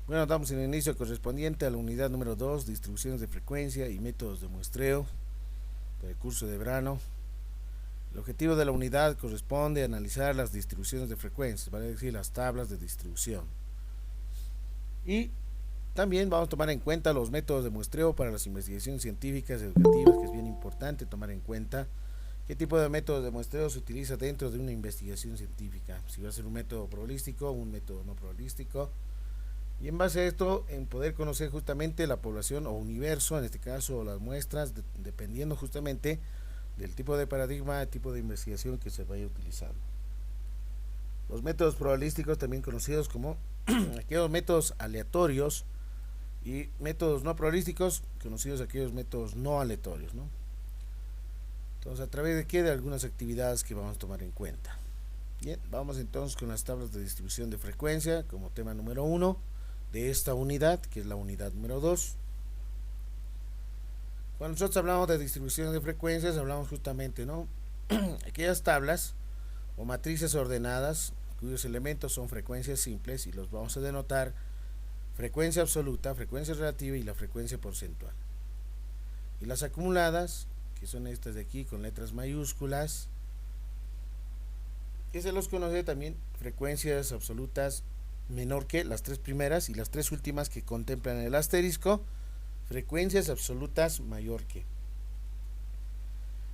Bueno, damos el inicio correspondiente a la unidad número 2, distribuciones de frecuencia y métodos de muestreo del curso de verano. El objetivo de la unidad corresponde a analizar las distribuciones de frecuencias, vale decir, las tablas de distribución. Y también vamos a tomar en cuenta los métodos de muestreo para las investigaciones científicas y educativas, que es bien importante tomar en cuenta qué tipo de método de muestreo se utiliza dentro de una investigación científica, si va a ser un método probabilístico o un método no probabilístico. Y en base a esto, en poder conocer justamente la población o universo, en este caso las muestras, dependiendo justamente del tipo de paradigma, el tipo de investigación que se vaya utilizando. Los métodos probabilísticos, también conocidos como aquellos métodos aleatorios, y métodos no probabilísticos, conocidos aquellos métodos no aleatorios, ¿no? Entonces, ¿a través de qué? De algunas actividades que vamos a tomar en cuenta. Bien, vamos entonces con las tablas de distribución de frecuencia como tema número 1 de esta unidad, que es la unidad número 2. Cuando nosotros hablamos de distribución de frecuencias, hablamos justamente, ¿no? Aquellas tablas o matrices ordenadas cuyos elementos son frecuencias simples y los vamos a denotar frecuencia absoluta, frecuencia relativa y la frecuencia porcentual. Y las acumuladas, que son estas de aquí con letras mayúsculas, que se los conoce también frecuencias absolutas menor que las tres primeras, y las tres últimas que contemplan el asterisco, frecuencias absolutas mayor que.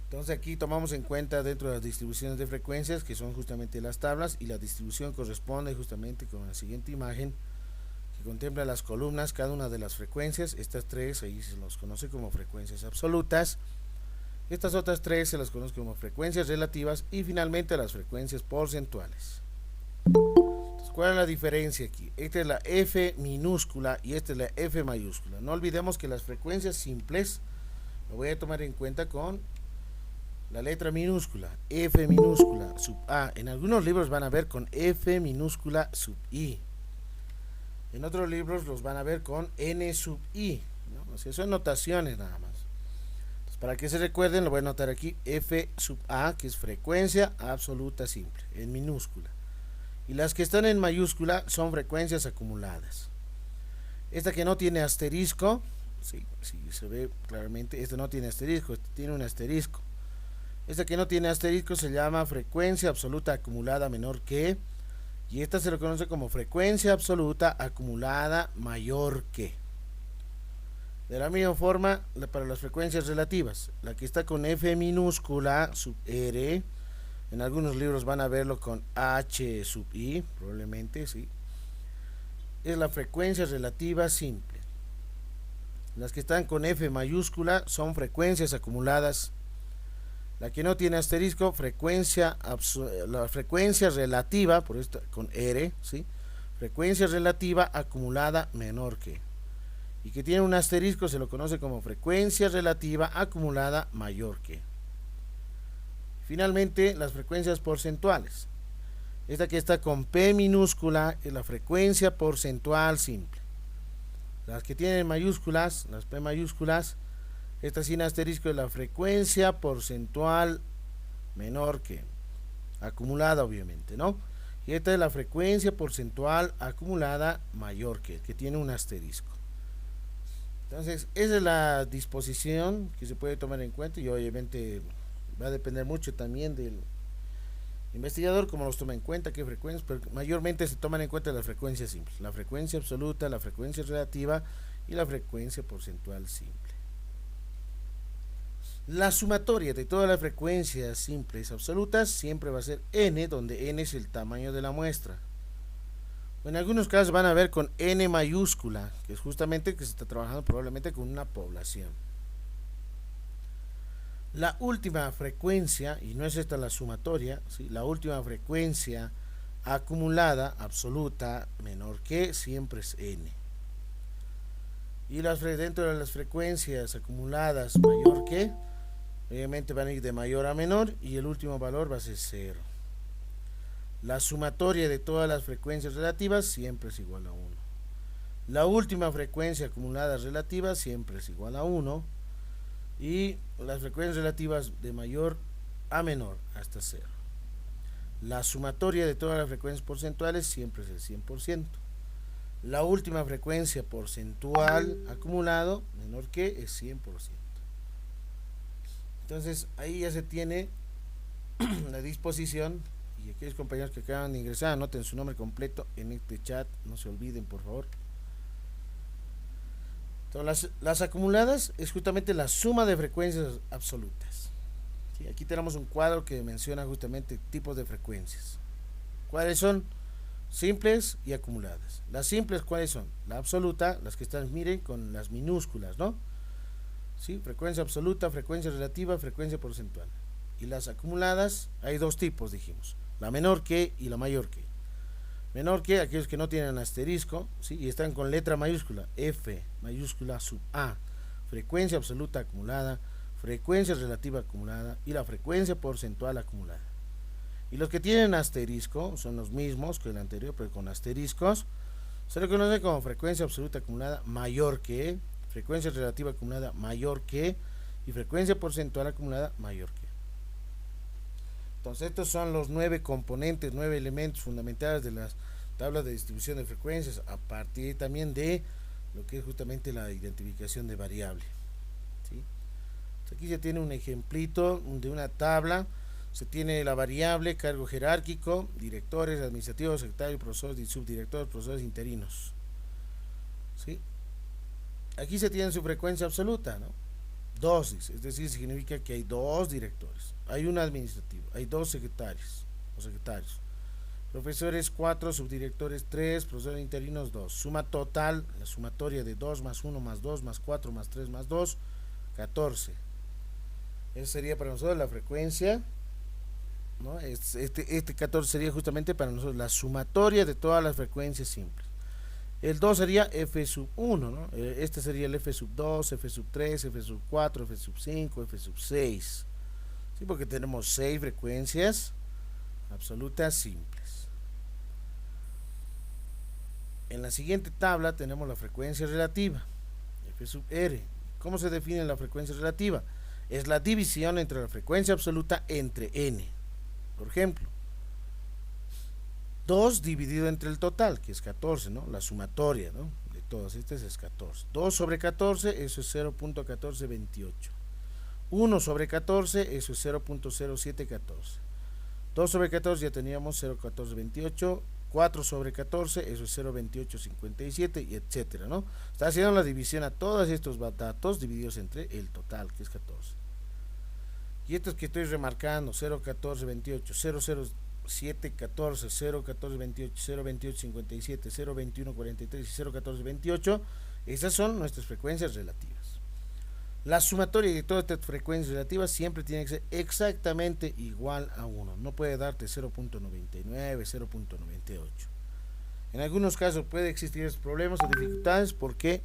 Entonces aquí tomamos en cuenta dentro de las distribuciones de frecuencias, que son justamente las tablas, y la distribución corresponde justamente con la siguiente imagen, que contempla las columnas, cada una de las frecuencias. Estas tres ahí se los conoce como frecuencias absolutas, estas otras tres se las conoce como frecuencias relativas, y finalmente las frecuencias porcentuales. Entonces, ¿cuál es la diferencia aquí? Esta es la F minúscula y esta es la F mayúscula. No olvidemos que las frecuencias simples lo voy a tomar en cuenta con la letra minúscula, F minúscula sub A. En algunos libros van a ver con F minúscula sub I. En otros libros los van a ver con N sub I, ¿no? O sea, son notaciones nada más. Entonces, para que se recuerden, lo voy a anotar aquí, F sub A, que es frecuencia absoluta simple, en minúscula. Y las que están en mayúscula son frecuencias acumuladas. Esta que no tiene asterisco, sí, se ve claramente, esta no tiene asterisco, esta tiene un asterisco. Esta que no tiene asterisco se llama frecuencia absoluta acumulada menor que, y esta se lo conoce como frecuencia absoluta acumulada mayor que. De la misma forma, para las frecuencias relativas, la que está con F minúscula sub R, en algunos libros van a verlo con H sub I, probablemente, sí, es la frecuencia relativa simple. Las que están con F mayúscula son frecuencias acumuladas. La que no tiene asterisco, la frecuencia relativa, por esto con R, ¿sí? Frecuencia relativa acumulada menor que. Y que tiene un asterisco se lo conoce como frecuencia relativa acumulada mayor que. Finalmente, las frecuencias porcentuales. Esta que está con P minúscula es la frecuencia porcentual simple. Las que tienen mayúsculas, las P mayúsculas, esta sin asterisco es la frecuencia porcentual menor que, acumulada obviamente, ¿no? Y esta es la frecuencia porcentual acumulada mayor que tiene un asterisco. Entonces, esa es la disposición que se puede tomar en cuenta, y obviamente va a depender mucho también del investigador cómo los toma en cuenta, qué frecuencias, pero mayormente se toman en cuenta las frecuencias simples, la frecuencia absoluta, la frecuencia relativa y la frecuencia porcentual simple. La sumatoria de todas las frecuencias simples absolutas siempre va a ser n, donde n es el tamaño de la muestra. En algunos casos van a ver con n mayúscula, que es justamente que se está trabajando probablemente con una población. La última frecuencia, y no es esta la sumatoria, ¿sí? La última frecuencia acumulada absoluta menor que siempre es n. Y dentro de las frecuencias acumuladas mayor que, obviamente van a ir de mayor a menor, y el último valor va a ser 0. La sumatoria de todas las frecuencias relativas siempre es igual a 1. La última frecuencia acumulada relativa siempre es igual a 1. Y las frecuencias relativas de mayor a menor hasta 0. La sumatoria de todas las frecuencias porcentuales siempre es el 100%. La última frecuencia porcentual acumulado menor que es 100%. Entonces ahí ya se tiene la disposición, y aquellos compañeros que acaban de ingresar anoten su nombre completo en este chat, no se olviden por favor. Entonces, las acumuladas es justamente la suma de frecuencias absolutas. ¿Sí? Aquí tenemos un cuadro que menciona justamente tipos de frecuencias. ¿Cuáles son? Simples y acumuladas. Las simples, ¿cuáles son? La absoluta, las que están, miren, con las minúsculas, ¿no? ¿Sí? Frecuencia absoluta, frecuencia relativa, frecuencia porcentual. Y las acumuladas, hay dos tipos, dijimos. La menor que y la mayor que. Menor que aquellos que no tienen asterisco, ¿sí? Y están con letra mayúscula, F mayúscula sub A. Frecuencia absoluta acumulada, frecuencia relativa acumulada y la frecuencia porcentual acumulada. Y los que tienen asterisco son los mismos que el anterior, pero con asteriscos. Se le conoce como frecuencia absoluta acumulada mayor que, frecuencia relativa acumulada mayor que y frecuencia porcentual acumulada mayor que. Entonces estos son los 9 componentes, 9 elementos fundamentales de las tablas de distribución de frecuencias, a partir también de lo que es justamente la identificación de variable. ¿Sí? Aquí se tiene un ejemplito de una tabla. Se tiene la variable, cargo jerárquico, directores, administrativos, secretarios, profesores y subdirectores, profesores interinos. ¿Sí? Aquí se tiene su frecuencia absoluta, ¿no? 2, es decir, significa que hay 2 directores, hay un administrativo, hay 2 secretarios o secretarios, profesores 4, subdirectores 3, profesores interinos 2, suma total, la sumatoria de 2 más 1 más 2 más 4 más 3 más 2, 14. Esa sería para nosotros la frecuencia, ¿no? Este 14 sería justamente para nosotros la sumatoria de todas las frecuencias simples. El 2 sería F sub 1, ¿no? Este sería el F sub 2, F sub 3, F sub 4, F sub 5, F sub 6. ¿Sí? Porque tenemos 6 frecuencias absolutas simples. En la siguiente tabla tenemos la frecuencia relativa, F sub R. ¿Cómo se define la frecuencia relativa? Es la división entre la frecuencia absoluta entre n. Por ejemplo, 2 dividido entre el total, que es 14, ¿no? La sumatoria, ¿no? De todas estas es 14. 2 sobre 14, eso es 0.1428. 1 sobre 14, eso es 0.0714. 2 sobre 14 ya teníamos 0.1428. 4 sobre 14, eso es 0.2857 y etcétera, ¿no? Está haciendo la división a todos estos datos divididos entre el total, que es 14. Y estos que estoy remarcando, 0.1428, 0.0714, 0.1428, 0.2857, 0.2143 y 0.1428, esas son nuestras frecuencias relativas. La sumatoria de todas estas frecuencias relativas siempre tiene que ser exactamente igual a 1. No puede darte 0.99, 0.98. En algunos casos puede existir problemas o dificultades porque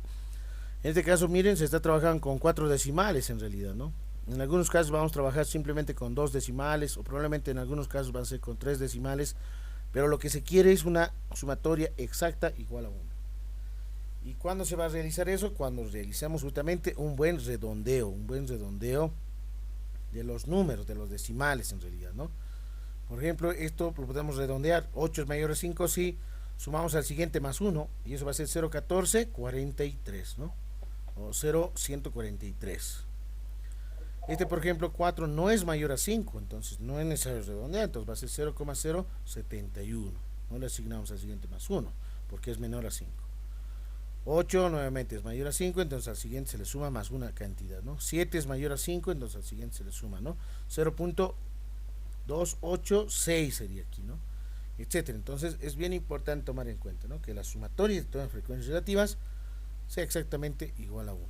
en este caso, miren, se está trabajando con 4 decimales en realidad, ¿no? En algunos casos vamos a trabajar simplemente con 2 decimales o probablemente en algunos casos va a ser con 3 decimales, pero lo que se quiere es una sumatoria exacta igual a 1. ¿Y cuándo se va a realizar eso? Cuando realizamos justamente un buen redondeo de los números, de los decimales en realidad, ¿no? Por ejemplo, esto lo podemos redondear, 8 es mayor a 5, si sumamos al siguiente más 1, y eso va a ser 0.1443, ¿no? O 0.143. Este, por ejemplo, 4 no es mayor a 5, entonces no es necesario redondear, entonces va a ser 0.071. No le asignamos al siguiente más 1, porque es menor a 5. 8 nuevamente es mayor a 5, entonces al siguiente se le suma más una cantidad, ¿no? 7 es mayor a 5, entonces al siguiente se le suma, ¿no? 0.286 sería aquí, ¿no? Etcétera. Entonces es bien importante tomar en cuenta, ¿no? Que la sumatoria de todas las frecuencias relativas sea exactamente igual a 1.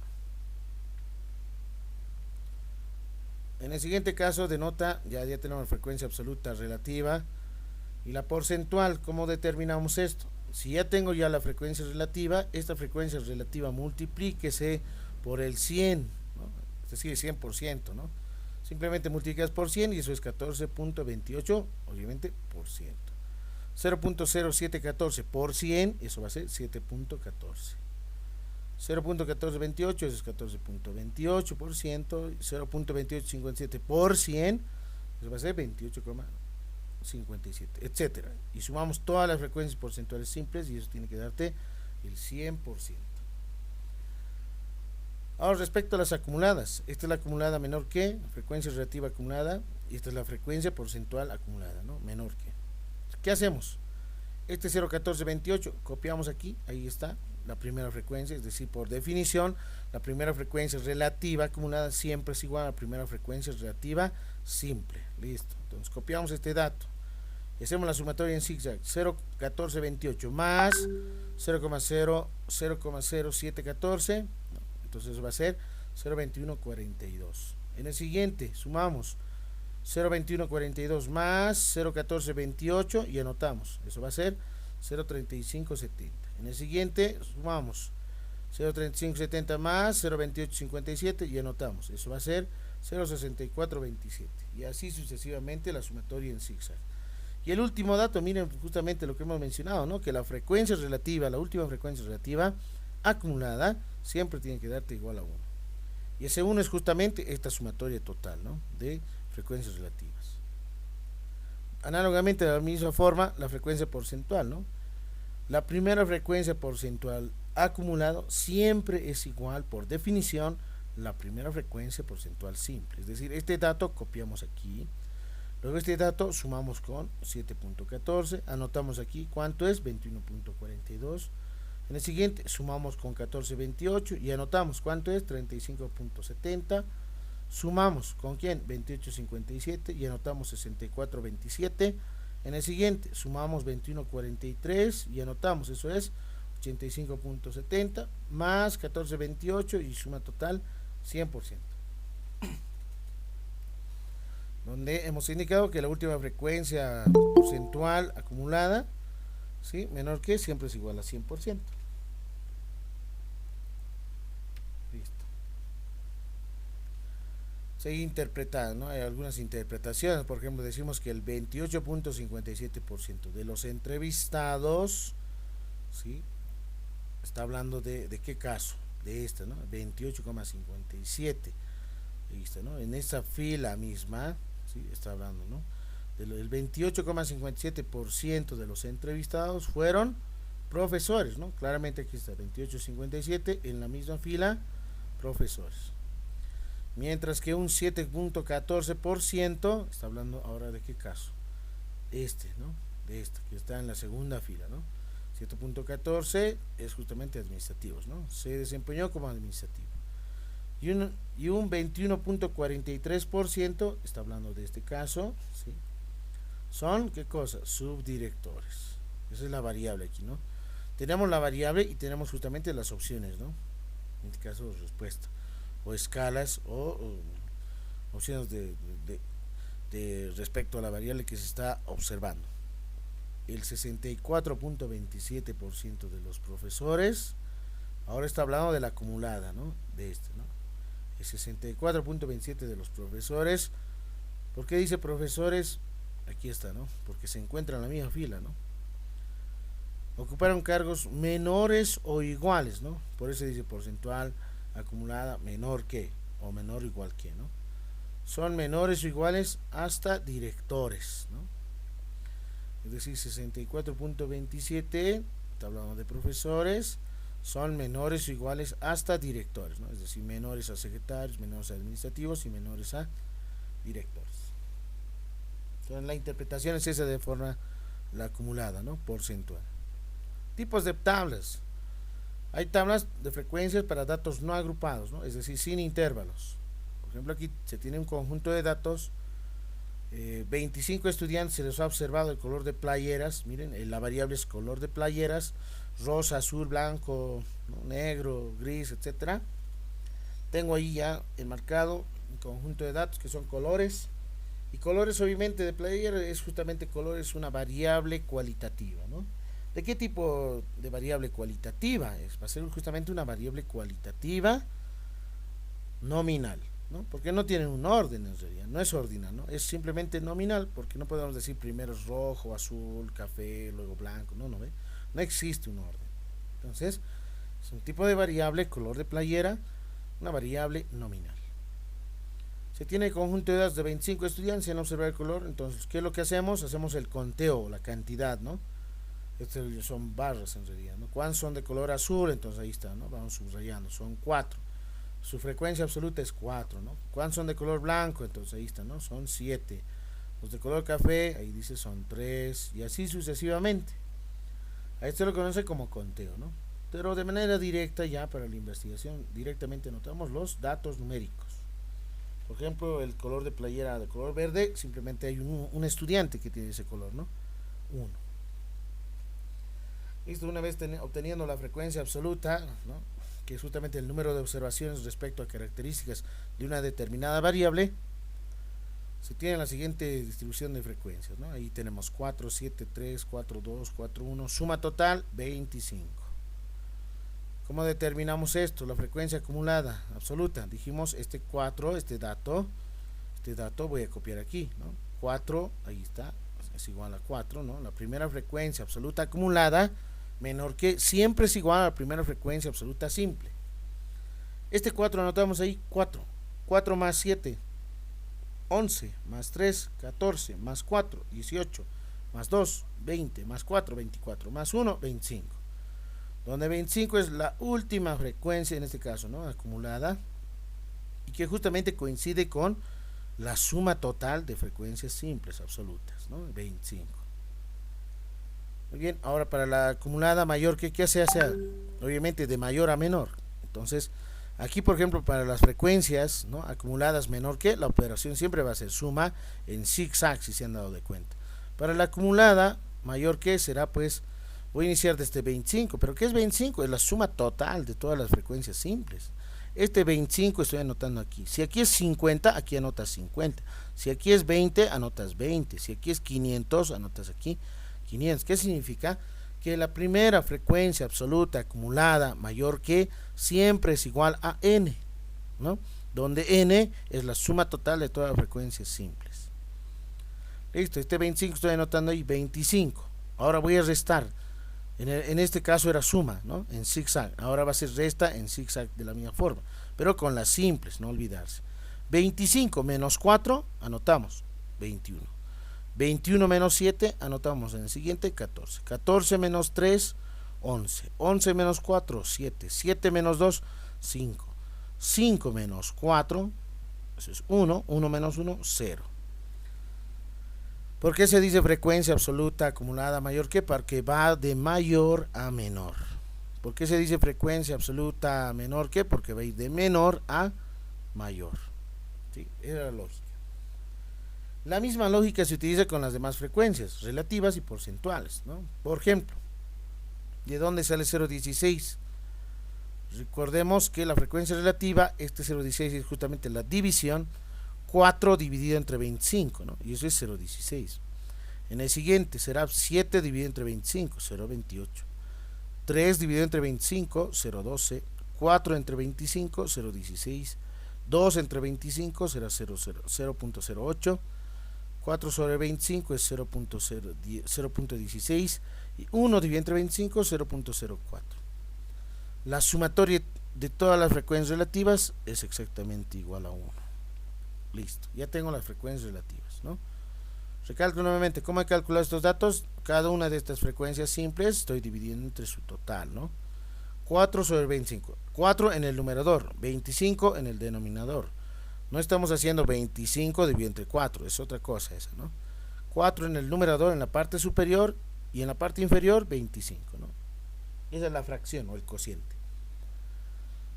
En el siguiente caso denota, ya tenemos la frecuencia absoluta relativa y la porcentual. ¿Cómo determinamos esto? Si ya tengo ya la frecuencia relativa, esta frecuencia relativa multiplíquese por el 100, ¿no? Es decir, 100%, ¿no? Simplemente multiplicas por 100 y eso es 14.28, obviamente, por ciento. 0.0714 por 100, eso va a ser 7.14. 0.1428, eso es 14.28%, 0.2857 por 100, eso va a ser 28,57, etcétera. Y sumamos todas las frecuencias porcentuales simples y eso tiene que darte el 100%. Ahora respecto a las acumuladas, esta es la acumulada menor que, frecuencia relativa acumulada, y esta es la frecuencia porcentual acumulada, ¿no? Menor que. ¿Qué hacemos? Este 0,1428, copiamos aquí, ahí está la primera frecuencia, es decir, por definición, la primera frecuencia relativa acumulada siempre es igual a la primera frecuencia relativa simple. Listo. Entonces copiamos este dato y hacemos la sumatoria en zigzag. 0,1428 más 0,0714, entonces eso va a ser 0,2142. En el siguiente sumamos 0,2142 más 0,1428 y anotamos, eso va a ser 0,3570. En el siguiente sumamos 0,3570 más 0,2857 y anotamos, eso va a ser 0,6427, y así sucesivamente la sumatoria en zigzag. Y el último dato, miren justamente lo que hemos mencionado, ¿no? Que la frecuencia relativa, la última frecuencia relativa acumulada siempre tiene que darte igual a 1, y ese 1 es justamente esta sumatoria total, ¿no? De frecuencias relativas. Análogamente de la misma forma la frecuencia porcentual, ¿no? La primera frecuencia porcentual acumulado siempre es igual por definición la primera frecuencia porcentual simple, es decir, este dato copiamos aquí, luego este dato sumamos con 7.14, anotamos aquí cuánto es 21.42, en el siguiente sumamos con 14.28 y anotamos cuánto es 35.70, sumamos con quién 28.57 y anotamos 64.27, en el siguiente sumamos 21.43 y anotamos, eso es 85.70 más 14.28 y suma total 100%, donde hemos indicado que la última frecuencia porcentual acumulada, ¿sí?, menor que siempre es igual a 100%. Listo. Sigue interpretando, ¿no? Hay algunas interpretaciones, por ejemplo, decimos que el 28.57% de los entrevistados, ¿sí?, está hablando de qué caso, de esta, ¿no? 28,57, listo, ¿no? En esta fila misma, ¿sí?, está hablando, ¿no? El 28,57% de los entrevistados fueron profesores, ¿no? Claramente aquí está 28,57 en la misma fila, profesores. Mientras que un 7.14% está hablando ahora de qué caso, ¿no? De este que está en la segunda fila, ¿no? 7.14 es justamente administrativos, ¿no? Se desempeñó como administrativo. Y un 21.43% está hablando de este caso, ¿sí? Son, ¿qué cosa? Subdirectores. Esa es la variable aquí, ¿no? Tenemos la variable y tenemos justamente las opciones, ¿no? En este caso, respuesta, o escalas, o opciones de respecto a la variable que se está observando. El 64.27% de los profesores, ahora está hablando de la acumulada, ¿no? De este, ¿no? El 64.27% de los profesores. ¿Por qué dice profesores? Aquí está, ¿no? Porque se encuentra en la misma fila, ¿no? Ocuparon cargos menores o iguales, ¿no? Por eso dice porcentual acumulada menor que, o menor o igual que, ¿no? Son menores o iguales hasta directores, ¿no? Es decir, 64.27 está hablando de profesores, son menores o iguales hasta directores, ¿no? Es decir, menores a secretarios, menores a administrativos y menores a directores. Entonces, la interpretación es esa de forma la acumulada, ¿no? Porcentual. Tipos de tablas. Hay tablas de frecuencias para datos no agrupados, ¿no? Es decir, sin intervalos. Por ejemplo, aquí se tiene un conjunto de datos. 25 estudiantes se les ha observado el color de playeras. Miren, la variable es color de playeras, rosa, azul, blanco, ¿no?, negro, gris, etcétera. Tengo ahí ya enmarcado un conjunto de datos que son colores. Y colores, obviamente, de playera es justamente colores, una variable cualitativa, ¿no? ¿De qué tipo de variable cualitativa es? Va a ser justamente una variable cualitativa nominal, ¿no? Porque no tienen un orden en realidad, no es ordinal, ¿no? Es simplemente nominal, porque no podemos decir primero es rojo, azul, café, luego blanco, no ve, no existe un orden. Entonces, es un tipo de variable, color de playera, una variable nominal. Se tiene el conjunto de datos de 25 estudiantes en observar el color. Entonces, ¿qué es lo que hacemos? Hacemos el conteo, la cantidad, ¿no? Estos son barras en realidad, ¿no? ¿Cuántos son de color azul? Entonces ahí está, ¿no? Vamos subrayando, son 4. Su frecuencia absoluta es 4, ¿no? ¿Cuántos son de color blanco? Entonces ahí está, ¿no? Son 7. Los de color café, ahí dice son 3, y así sucesivamente. A esto lo conoce como conteo, ¿no? Pero de manera directa, ya para la investigación, directamente anotamos los datos numéricos. Por ejemplo, el color de playera de color verde, simplemente hay un estudiante que tiene ese color, ¿no? 1. Listo, una vez obteniendo la frecuencia absoluta, ¿no?, que es justamente el número de observaciones respecto a características de una determinada variable, se tiene la siguiente distribución de frecuencias, ¿no? Ahí tenemos 4, 7, 3, 4, 2, 4, 1, suma total 25. ¿Cómo determinamos esto? La frecuencia acumulada absoluta. Dijimos este 4, este dato voy a copiar aquí, ¿no? 4, ahí está, es igual a 4, ¿no? La primera frecuencia absoluta acumulada menor que, siempre es igual a la primera frecuencia absoluta simple. Este 4 anotamos ahí, 4. 4 más 7, 11, más 3, 14, más 4, 18, más 2, 20, más 4, 24, más 1, 25. Donde 25 es la última frecuencia, en este caso, ¿no?, acumulada, y que justamente coincide con la suma total de frecuencias simples absolutas, ¿no? 25. Muy bien, ahora para la acumulada mayor, ¿qué se hace? Obviamente de mayor a menor. Entonces, aquí por ejemplo para las frecuencias, ¿no?, acumuladas menor que, la operación siempre va a ser suma en zigzag, si se han dado de cuenta. Para la acumulada mayor que será, pues, voy a iniciar desde 25, pero ¿qué es 25? Es la suma total de todas las frecuencias simples. Este 25 estoy anotando aquí. Si aquí es 50, aquí anotas 50. Si aquí es 20, anotas 20. Si aquí es 500, anotas aquí 500. ¿Qué significa? Que la primera frecuencia absoluta acumulada mayor que siempre es igual a n, ¿no? Donde n es la suma total de todas las frecuencias simples. Listo, este 25 estoy anotando ahí 25. Ahora voy a restar. En este caso era suma, ¿no?, en zigzag. Ahora va a ser resta en zigzag de la misma forma, pero con las simples, no olvidarse. 25 menos 4, anotamos 21. 21 menos 7, anotamos en el siguiente 14. 14 menos 3, 11. 11 menos 4, 7. 7 menos 2, 5. 5 menos 4, eso es 1. 1 menos 1, 0. ¿Por qué se dice frecuencia absoluta acumulada mayor que? Porque va de mayor a menor. ¿Por qué se dice frecuencia absoluta menor que? Porque va a ir de menor a mayor. ¿Sí? Era la lógica. La misma lógica se utiliza con las demás frecuencias, relativas y porcentuales, ¿no? Por ejemplo, ¿de dónde sale 0,16? Recordemos que la frecuencia relativa, este 0,16 es justamente la división, 4 dividido entre 25, ¿no? Y eso es 0,16. En el siguiente será 7 dividido entre 25, 0,28. 3 dividido entre 25, 0,12. 4 entre 25, 0,16. 2 entre 25 será 0,08. 4 sobre 25 es 0,16. Y 1 dividido entre 25, 0,04. La sumatoria de todas las frecuencias relativas es exactamente igual a 1. Listo, ya tengo las frecuencias relativas, ¿no? Recalco nuevamente, ¿cómo he calculado estos datos? Cada una de estas frecuencias simples estoy dividiendo entre su total, ¿no? 4 sobre 25, 4 en el numerador, 25 en el denominador. No estamos haciendo 25 dividido entre 4, es otra cosa esa, ¿no? 4 en el numerador en la parte superior y en la parte inferior 25, ¿no? Esa es la fracción o el cociente.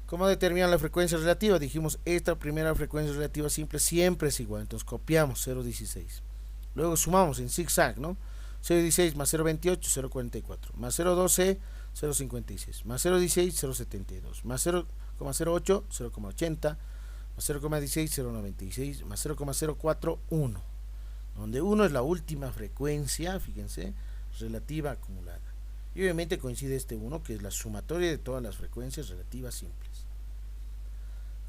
¿Cómo determinar la frecuencia relativa? Dijimos, esta primera frecuencia relativa simple siempre es igual, entonces copiamos 0,16. Luego sumamos en zigzag, ¿no? 0,16 más 0,28, 0,44, más 0,12, 0,56, más 0,16, 0,72, más 0,08, 0,80, más 0,16, 0,96, más 0,04, 1. Donde 1 es la última frecuencia, fíjense, relativa acumulada. Y obviamente coincide este 1, que es la sumatoria de todas las frecuencias relativas simples.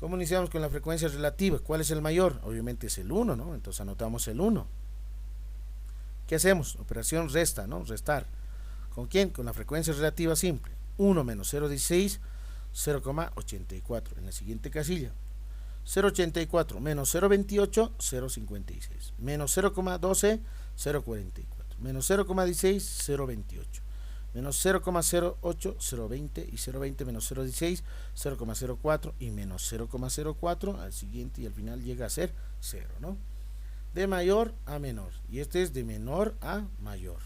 ¿Cómo iniciamos con la frecuencia relativa? ¿Cuál es el mayor? Obviamente es el 1, ¿no? Entonces anotamos el 1. ¿Qué hacemos? Operación resta, ¿no? Restar. ¿Con quién? Con la frecuencia relativa simple. 1 menos 0,16, 0,84. En la siguiente casilla. 0,84 menos 0,28, 0,56. Menos 0,12, 0,44. Menos 0,16, 0,28. menos 0,08, 0,20 y 0,20 menos 0,16, 0,04 y menos 0,04 al siguiente y al final llega a ser 0, ¿no? De mayor a menor, y este es de menor a mayor.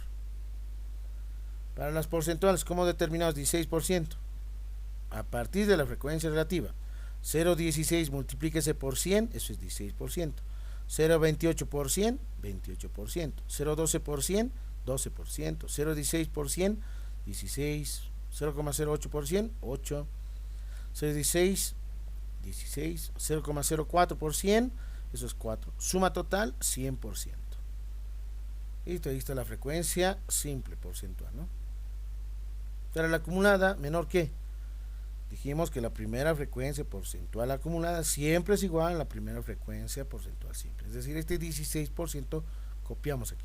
Para las porcentuales, ¿cómo determinamos 16%? A partir de la frecuencia relativa. 0,16 multiplíquese por 100, eso es 16%. 0,28 por 100, 28%. 0,12 por 100, 12%. 0,16 por 100, 16. 0,08 por 100, 8. 0,16, 16. 0,04 por 100, eso es 4. Suma total, 100%. Listo, ahí está la frecuencia simple porcentual, ¿no? Para la acumulada, menor que. Dijimos que la primera frecuencia porcentual acumulada siempre es igual a la primera frecuencia porcentual simple. Es decir, este 16% copiamos aquí.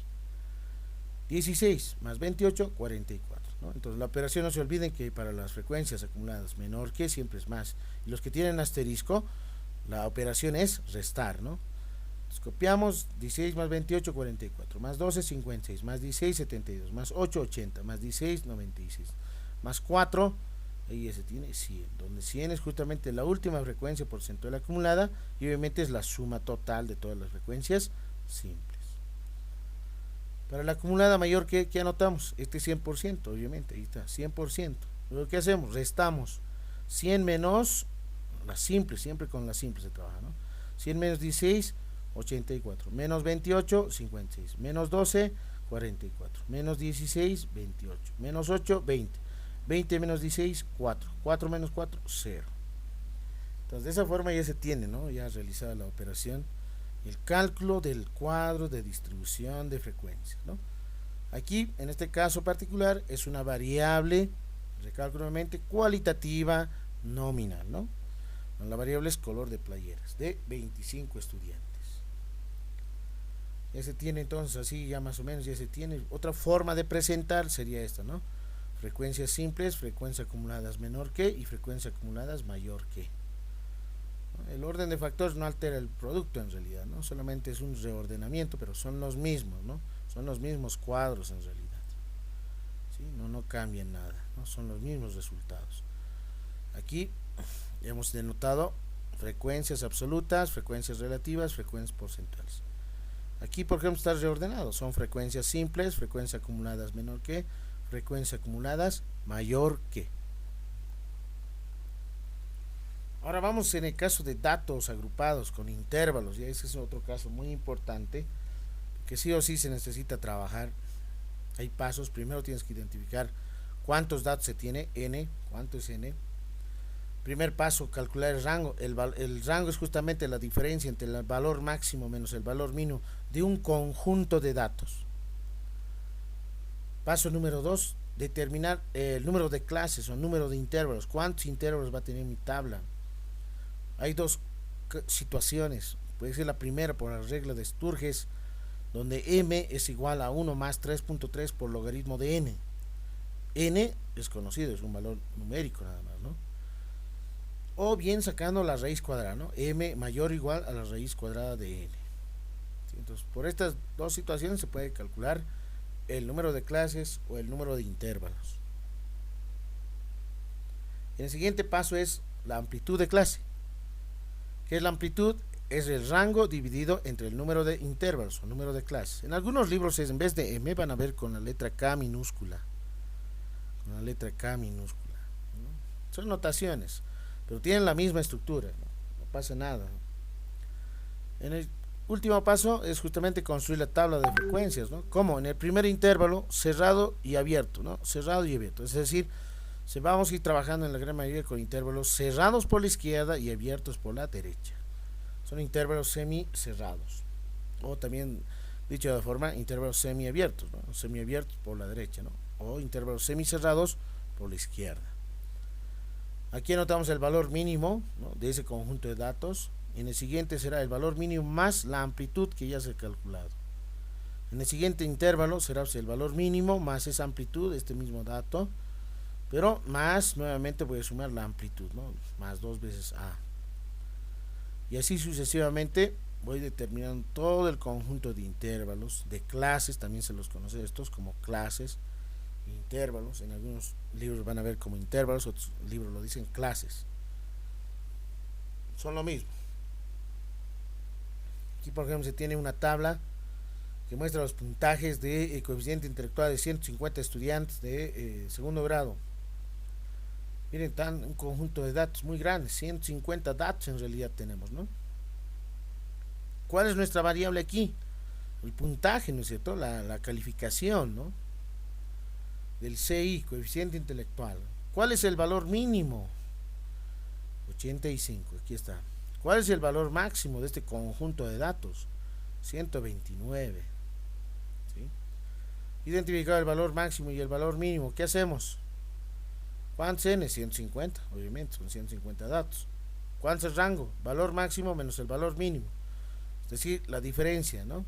16 más 28, 44, ¿no? Entonces la operación, no se olviden que para las frecuencias acumuladas menor que siempre es más. Y los que tienen asterisco, la operación es restar, ¿no? Entonces copiamos 16 más 28, 44, más 12, 56, más 16, 72, más 8, 80, más 16, 96, más 4, ahí ya se tiene 100, donde 100 es justamente la última frecuencia porcentual acumulada y obviamente es la suma total de todas las frecuencias simples. Para la acumulada mayor, ¿qué anotamos? Este 100%, obviamente, ahí está, 100%. Luego, ¿qué hacemos? Restamos 100 menos la simple, siempre con la simple se trabaja, ¿no? 100 menos 16, 84, menos 28, 56, menos 12, 44, menos 16, 28, menos 8, 20, 20 menos 16, 4, 4 menos 4, 0. Entonces de esa forma ya se tiene, ¿no? Ya realizada la operación, el cálculo del cuadro de distribución de frecuencias, ¿no? Aquí, en este caso particular, es una variable, recalco nuevamente, cualitativa nominal, ¿no? La variable es color de playeras, de 25 estudiantes. Ya se tiene entonces, así ya más o menos ya se tiene. Otra forma de presentar sería esta, ¿no? Frecuencias simples, frecuencias acumuladas menor que y frecuencias acumuladas mayor que. El orden de factores no altera el producto en realidad, ¿no? Solamente es un reordenamiento, pero son los mismos, ¿no? Son los mismos cuadros en realidad. ¿Sí? No cambian nada, ¿no? Son los mismos resultados. Aquí hemos denotado frecuencias absolutas, frecuencias relativas, frecuencias porcentuales. Aquí, por ejemplo, está reordenado. Son frecuencias simples, frecuencias acumuladas menor que, frecuencias acumuladas mayor que. Ahora vamos en el caso de datos agrupados con intervalos. Ya ese es otro caso muy importante, que sí o sí se necesita trabajar. Hay pasos. Primero tienes que identificar cuántos datos se tiene, n, cuánto es n. Primer paso, calcular el rango. El rango es justamente la diferencia entre el valor máximo menos el valor mínimo de un conjunto de datos. Paso número 2, determinar el número de clases o número de intervalos. ¿Cuántos intervalos va a tener mi tabla? Hay dos situaciones. Puede ser la primera por la regla de Sturges, donde m es igual a 1 más 3.3 por logaritmo de n. N es conocido, es un valor numérico nada más, ¿no? O bien sacando la raíz cuadrada, ¿no? M mayor o igual a la raíz cuadrada de n. ¿Sí? Entonces, por estas dos situaciones se puede calcular el número de clases o el número de intervalos. El siguiente paso es la amplitud de clase. ¿Qué es la amplitud? Es el rango dividido entre el número de intervalos o número de clases. En algunos libros, en vez de M, van a ver con la letra K minúscula. Con la letra K minúscula, ¿no? Son notaciones, pero tienen la misma estructura, no pasa nada. En el último paso es justamente construir la tabla de frecuencias, ¿no? Como en el primer intervalo, cerrado y abierto, ¿no? Cerrado y abierto, es decir, vamos a ir trabajando en la gran mayoría con intervalos cerrados por la izquierda y abiertos por la derecha. Son intervalos semicerrados, o también, dicho de forma, intervalos semiabiertos, ¿no? Semiabiertos por la derecha, ¿no? O intervalos semicerrados por la izquierda. Aquí anotamos el valor mínimo, ¿no?, de ese conjunto de datos. En el siguiente será el valor mínimo más la amplitud que ya se ha calculado. En el siguiente intervalo será el valor mínimo más esa amplitud, este mismo dato, pero más, nuevamente voy a sumar la amplitud, ¿no?, más 2 veces A. Y así sucesivamente voy determinando todo el conjunto de intervalos, de clases, también se los conoce estos como clases, intervalos. En algunos libros van a ver como intervalos, otros libros lo dicen clases. Son lo mismo. Aquí, por ejemplo, se tiene una tabla que muestra los puntajes de coeficiente intelectual de 150 estudiantes de segundo grado. Miren, están un conjunto de datos muy grandes, 150 datos en realidad tenemos, ¿no? ¿Cuál es nuestra variable aquí? El puntaje, ¿no es cierto? La calificación, ¿no? Del CI, coeficiente intelectual. ¿Cuál es el valor mínimo? 85, aquí está. ¿Cuál es el valor máximo de este conjunto de datos? 129. ¿Sí? Identificado el valor máximo y el valor mínimo, ¿qué hacemos? ¿Cuántos n? 150, obviamente, son 150 datos. ¿Cuánto es el rango? Valor máximo menos el valor mínimo. Es decir, la diferencia, ¿no?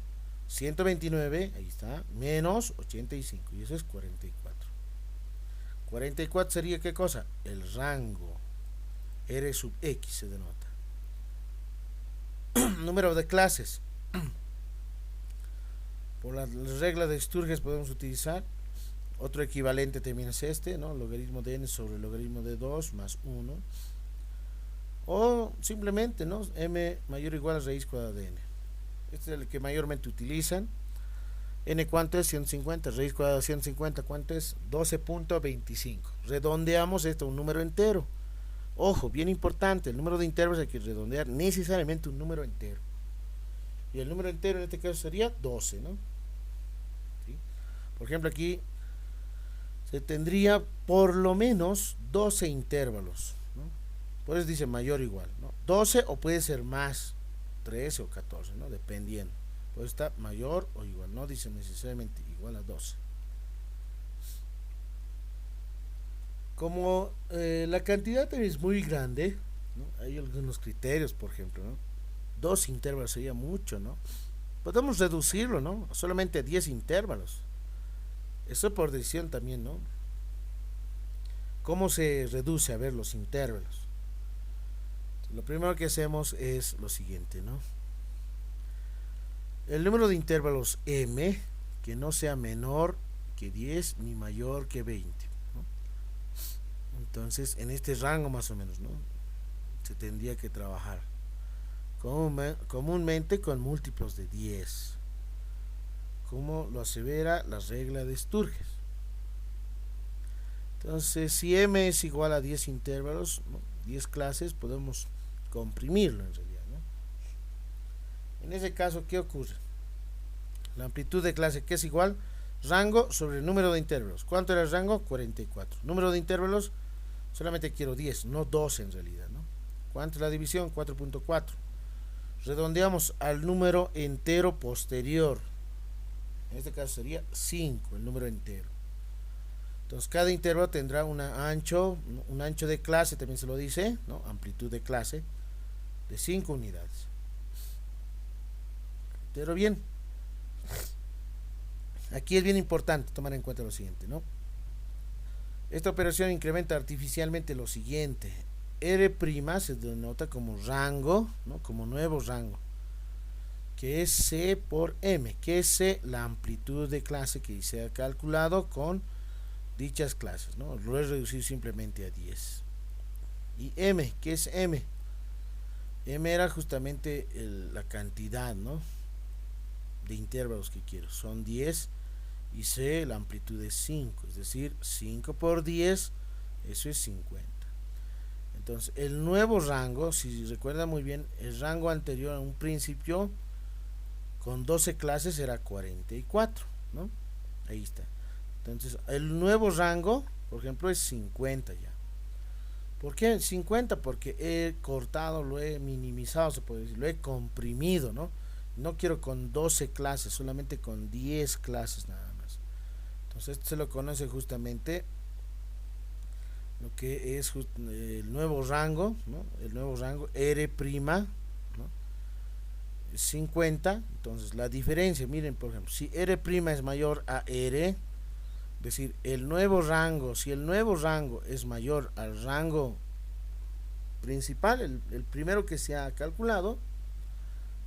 129, ahí está, menos 85, y eso es 44. 44 sería, ¿qué cosa? El rango. R sub X se denota. Número de clases. Por las reglas de Sturges podemos utilizar otro equivalente, también es este, ¿no? Logaritmo de n sobre el logaritmo de 2 más 1. O simplemente, ¿no? M mayor o igual a raíz cuadrada de n. Este es el que mayormente utilizan. N, ¿cuánto es? 150. Raíz cuadrada de 150, ¿cuánto es? 12.25. Redondeamos esto a un número entero. Ojo, bien importante, el número de intervalos hay que redondear necesariamente un número entero. Y el número entero en este caso sería 12, ¿no? ¿Sí? Por ejemplo, aquí se tendría por lo menos 12 intervalos, ¿no? Por eso dice mayor o igual, ¿no? 12 o puede ser más, 13 o 14, ¿no? Dependiendo. Pues está mayor o igual, no dice necesariamente igual a 12. Como la cantidad es muy grande, ¿no? Hay algunos criterios, por ejemplo, ¿no? 2 intervalos sería mucho, ¿no? Podemos reducirlo, ¿no? Solamente 10 intervalos. Eso por decisión también, ¿no? ¿Cómo se reduce a ver los intervalos? Lo primero que hacemos es lo siguiente, ¿no? El número de intervalos m que no sea menor que 10 ni mayor que 20, ¿no? Entonces, en este rango más o menos, ¿no? Se tendría que trabajar comúnmente con múltiplos de 10, como lo asevera la regla de Sturges. Entonces, si m es igual a 10 intervalos, ¿no? 10 clases, podemos comprimirlo en realidad, ¿no? En ese caso, ¿qué ocurre? La amplitud de clase, que es igual rango sobre el número de intervalos. ¿Cuánto era el rango? 44. Número de intervalos, solamente quiero 10, no 12 en realidad, ¿no? ¿Cuánto es la división? 4.4. Redondeamos al número entero posterior. En este caso sería 5, el número entero. Entonces cada intervalo tendrá un ancho de clase, también se lo dice, ¿no? Amplitud de clase de 5 unidades. Pero bien, aquí es bien importante tomar en cuenta lo siguiente, ¿no? Esta operación incrementa artificialmente lo siguiente. R' se denota como rango, ¿no? Como nuevo rango, que es C por M, que es C, la amplitud de clase que se ha calculado con dichas clases, ¿no? Lo he reducido simplemente a 10. Y M, que es M. M era justamente la cantidad, ¿no? De intervalos que quiero. Son 10 y C, la amplitud es 5, es decir, 5 por 10, eso es 50. Entonces, el nuevo rango, si recuerda muy bien, el rango anterior a un principio con 12 clases era 44, ¿no? Ahí está. Entonces, el nuevo rango, por ejemplo, es 50 ya. ¿Por qué 50? Porque he cortado, lo he minimizado, se puede decir, lo he comprimido, ¿no? No quiero con 12 clases, solamente con 10 clases nada más. Entonces, esto se lo conoce justamente lo que es el nuevo rango, ¿no? El nuevo rango R', ¿no? 50. Entonces, la diferencia, miren, por ejemplo, si R' es mayor a R, es decir, el nuevo rango, si el nuevo rango es mayor al rango principal, el primero que se ha calculado,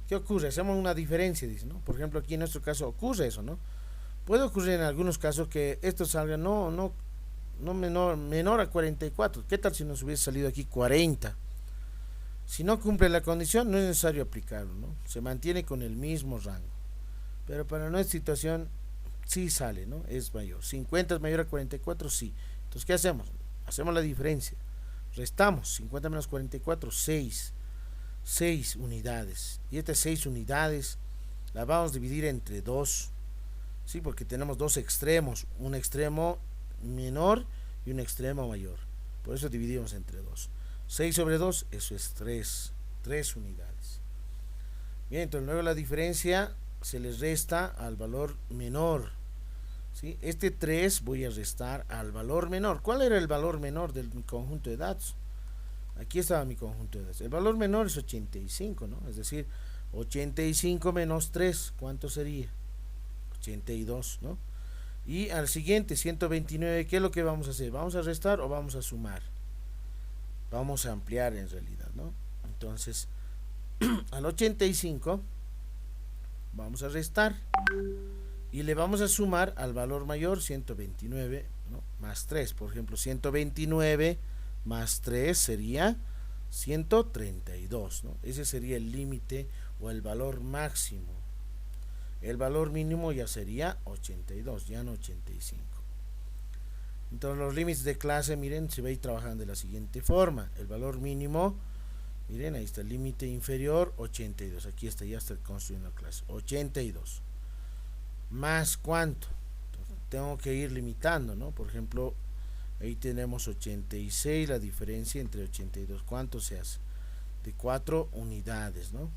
¿qué ocurre? Hacemos una diferencia, dice, ¿no? Por ejemplo, aquí en nuestro caso ocurre eso, ¿no? Puede ocurrir en algunos casos que esto salga no menor a 44. ¿Qué tal si nos hubiese salido aquí 40? Si no cumple la condición, no es necesario aplicarlo, ¿no? Se mantiene con el mismo rango. Pero para nuestra situación, sí sale, ¿no? Es mayor. 50 es mayor a 44, sí. Entonces, ¿qué hacemos? Hacemos la diferencia. Restamos 50 menos 44, 6. 6 unidades. Y estas 6 unidades las vamos a dividir entre 2. Sí, porque tenemos dos extremos. Un extremo menor y un extremo mayor. Por eso dividimos entre 2. 6 sobre 2, eso es 3. 3 unidades. Bien, entonces luego la diferencia se les resta al valor menor. ¿Sí? Este 3 voy a restar al valor menor. ¿Cuál era el valor menor del conjunto de datos? Aquí estaba mi conjunto de datos. El valor menor es 85, ¿no? Es decir, 85 menos 3, ¿cuánto sería? 82, ¿no? Y al siguiente, 129, ¿qué es lo que vamos a hacer? ¿Vamos a restar o vamos a sumar? Vamos a ampliar en realidad, ¿no? Entonces, al 85 vamos a restar y le vamos a sumar al valor mayor 129, ¿no? Más 3, por ejemplo, 129 más 3 sería 132, ¿no? Ese sería el límite o el valor máximo. El valor mínimo ya sería 82, ya no 85. Entonces los límites de clase, miren, se va a ir trabajando de la siguiente forma. El valor mínimo, miren, ahí está el límite inferior, 82. Aquí está, ya está construyendo la clase. 82. ¿Más cuánto? Entonces, tengo que ir limitando, ¿no? Por ejemplo, ahí tenemos 86, la diferencia entre 82. ¿Cuánto se hace? De 4 unidades, ¿no?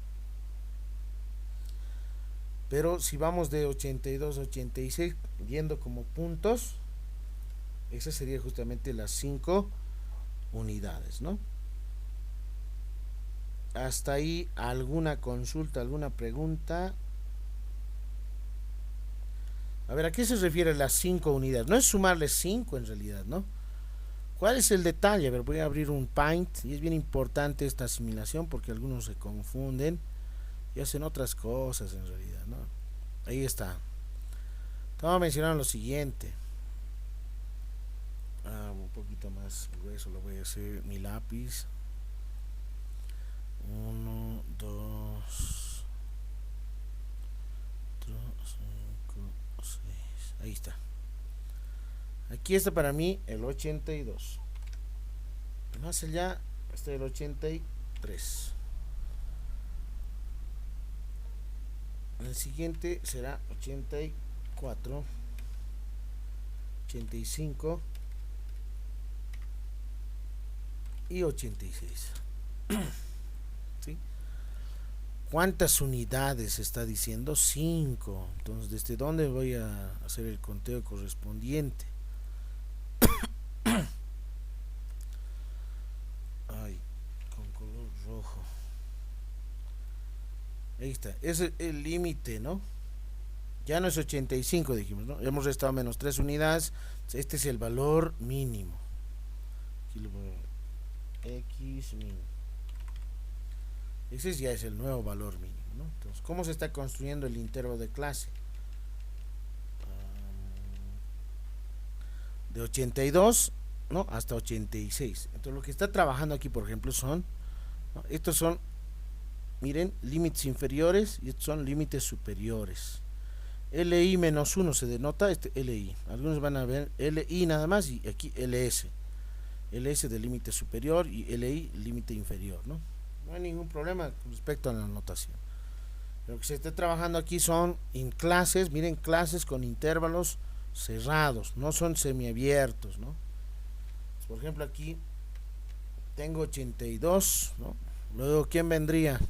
Pero si vamos de 82 a 86, viendo como puntos, esa sería justamente las 5 unidades, ¿no? Hasta ahí, ¿alguna consulta, alguna pregunta? A ver, ¿a qué se refiere las 5 unidades? No es sumarle 5 en realidad, ¿no? ¿Cuál es el detalle? A ver, voy a abrir un Paint y es bien importante esta asimilación porque algunos se confunden y hacen otras cosas en realidad, ¿no? Ahí está. Estaba mencionando lo siguiente. Un poquito más grueso lo voy a hacer. Mi lápiz. 1, 2, 3, 5, 6. Ahí está. Aquí está para mí el 82. Más allá está el 83. El siguiente será 84, 85 y 86. ¿Sí? ¿Cuántas unidades está diciendo? 5. Entonces, ¿desde dónde voy a hacer el conteo correspondiente? Ay, con color rojo. Ahí está, es el límite, ¿no? Ya no es 85, dijimos, ¿no? Hemos restado menos 3 unidades. Este es el valor mínimo. Aquí lo voy a X mínimo. Ese ya es el nuevo valor mínimo, ¿no? Entonces, ¿cómo se está construyendo el intervalo de clase? De 82, ¿no? Hasta 86. Entonces, lo que está trabajando aquí, por ejemplo, son, ¿no? Estos son, miren, límites inferiores y estos son límites superiores. LI menos 1 se denota este LI. Algunos van a ver LI nada más y aquí LS. LS de límite superior y LI límite inferior, ¿no? No hay ningún problema con respecto a la notación. Lo que se está trabajando aquí son en clases, miren, clases con intervalos cerrados, no son semiabiertos, ¿no? Por ejemplo, aquí tengo 82, ¿no? Luego, ¿quién vendría?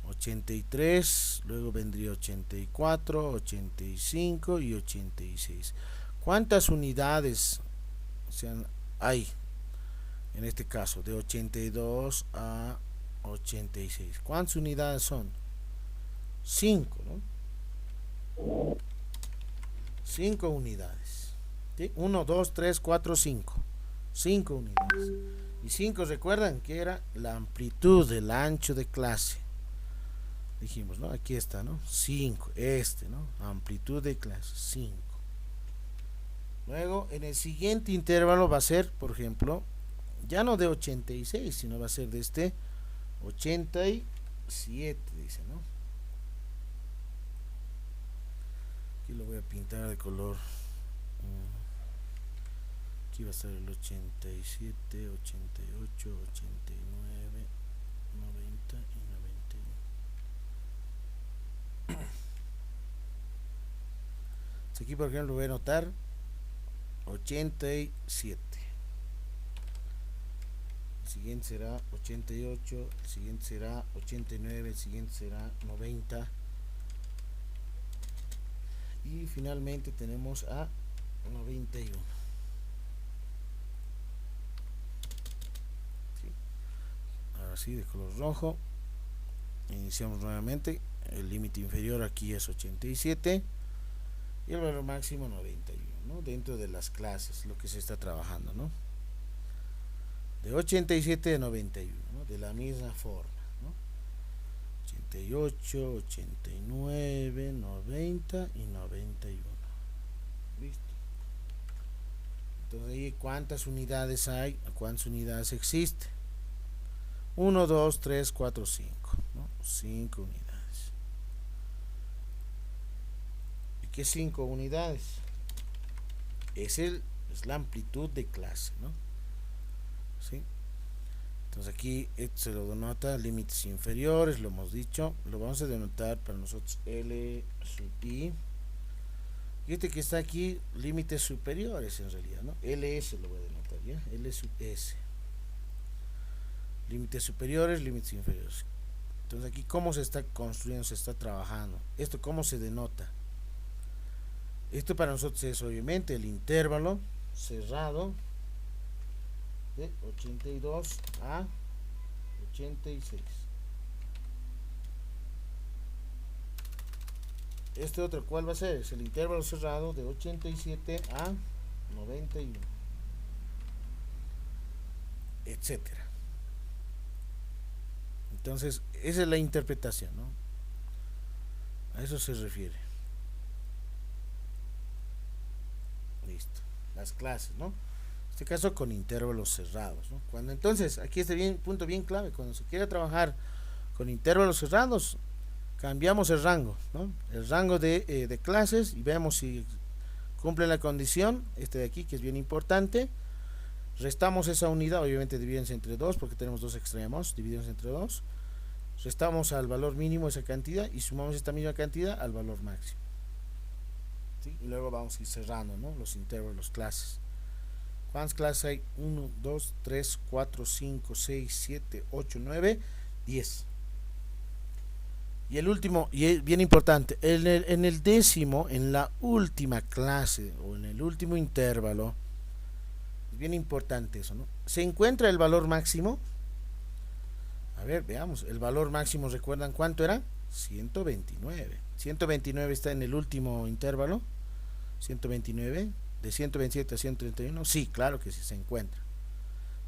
83, luego vendría 84, 85 y 86. ¿Cuántas unidades hay en este caso de 82 a 86? ¿Cuántas unidades son? 5, ¿no? 5 unidades. ¿Sí? 1, 2, 3, 4, 5. 5 unidades. Y 5, recuerdan que era la amplitud del ancho de clase. dijimos, ¿no? Aquí está, ¿no? 5, ¿no? Amplitud de clase, 5. Luego, en el siguiente intervalo va a ser, por ejemplo, ya no de 86, sino va a ser de este 87, dice, ¿no? Aquí lo voy a pintar de color. Aquí va a estar el 87, 88, 89, 90 y 91. Aquí, por ejemplo, voy a anotar 87. El siguiente será 88, el siguiente será 89, el siguiente será 90. Y finalmente tenemos a 91. ¿Sí? Ahora sí, de color rojo. Iniciamos nuevamente. El límite inferior aquí es 87 y el valor máximo 91, ¿no? Dentro de las clases, lo que se está trabajando, ¿no? De 87 a 91, ¿no? De la misma forma, ¿no? 88, 89, 90 y 91. ¿Listo? Entonces ahí, ¿cuántas unidades hay? ¿Cuántas unidades existe? 1, 2, 3, 4, 5, ¿no? 5 unidades. ¿Y qué 5 unidades? Es la amplitud de clase, ¿no? ¿Sí? Entonces aquí esto se lo denota límites inferiores, lo hemos dicho, lo vamos a denotar para nosotros L sub I. Y este que está aquí, límites superiores en realidad, ¿no? LS lo voy a denotar, ¿ya? L sub S. Límites superiores, límites inferiores. Entonces aquí, ¿cómo se está construyendo, se está trabajando? Esto, ¿cómo se denota? Esto para nosotros es obviamente el intervalo cerrado de 82 a 86. Este otro, ¿cuál va a ser? Es el intervalo cerrado de 87 a 91, etcétera. Entonces, esa es la interpretación, ¿no? A eso se refiere. Listo. Las clases, ¿no? En este caso con intervalos cerrados, ¿no? Cuando entonces, aquí este punto bien clave, cuando se quiere trabajar con intervalos cerrados, cambiamos el rango, ¿no? El rango de clases y vemos si cumple la condición, este de aquí que es bien importante. Restamos esa unidad, obviamente divídense entre 2 porque tenemos dos extremos, dividimos entre 2. Restamos al valor mínimo esa cantidad y sumamos esta misma cantidad al valor máximo. ¿Sí? Y luego vamos a ir cerrando, ¿no? Los intervalos, clases. ¿Cuántas clases hay? 1, 2, 3, 4, 5, 6, 7, 8, 9, 10. Y el último, y es bien importante, en el décimo, en la última clase o en el último intervalo, es bien importante eso, ¿no? Se encuentra el valor máximo. A ver, veamos, el valor máximo, ¿recuerdan cuánto era? 129. 129 está en el último intervalo. 129, de 127 a 131, sí, claro que sí se encuentra.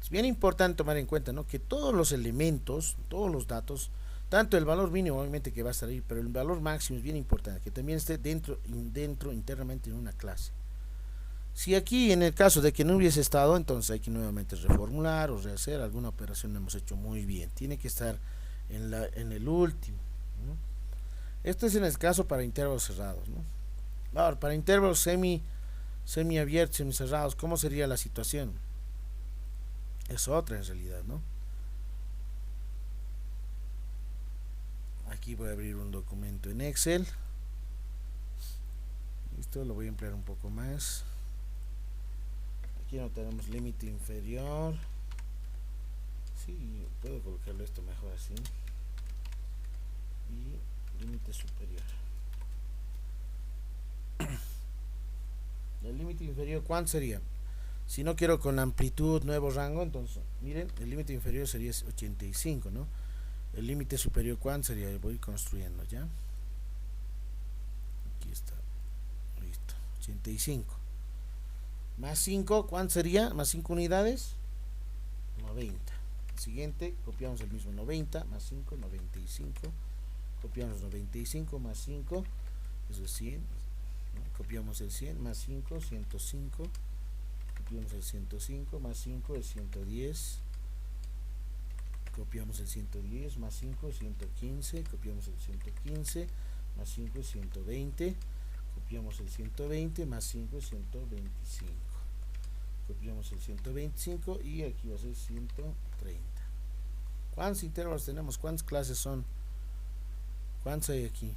Es bien importante tomar en cuenta, ¿no? Que todos los elementos, todos los datos, tanto el valor mínimo obviamente que va a estar ahí, pero el valor máximo es bien importante, que también esté dentro internamente en una clase. Si aquí en el caso de que no hubiese estado, entonces hay que nuevamente reformular o rehacer alguna operación, hemos hecho muy bien, tiene que estar en el último, ¿no? Esto es en el caso para intervalos cerrados, ¿no? Ahora, para intervalos semiabiertos, semicerrados, ¿cómo sería la situación? Es otra en realidad, ¿no? Aquí voy a abrir un documento en Excel. Listo, lo voy a emplear un poco más. Aquí no tenemos límite inferior. Sí, puedo colocarlo esto mejor así. Y límite superior. El límite inferior, ¿cuánto sería? Si no quiero con amplitud, nuevo rango, entonces, miren, el límite inferior sería 85, ¿no? El límite superior, ¿cuánto sería? Voy construyendo, ¿ya? Aquí está. Listo. 85. Más 5, ¿cuánto sería? Más 5 unidades. 90. Siguiente, copiamos el mismo 90, más 5, 95. copiamos 95 más 5, eso es 100, ¿no? Copiamos el 100 más 5, 105, copiamos el 105 más 5 es 110, copiamos el 110 más 5 es 115, copiamos el 115 más 5 es 120, copiamos el 120 más 5 es 125, copiamos el 125 y aquí va a ser 130. ¿Cuántos intervalos tenemos? ¿Cuántas clases son? ¿Cuántos hay aquí?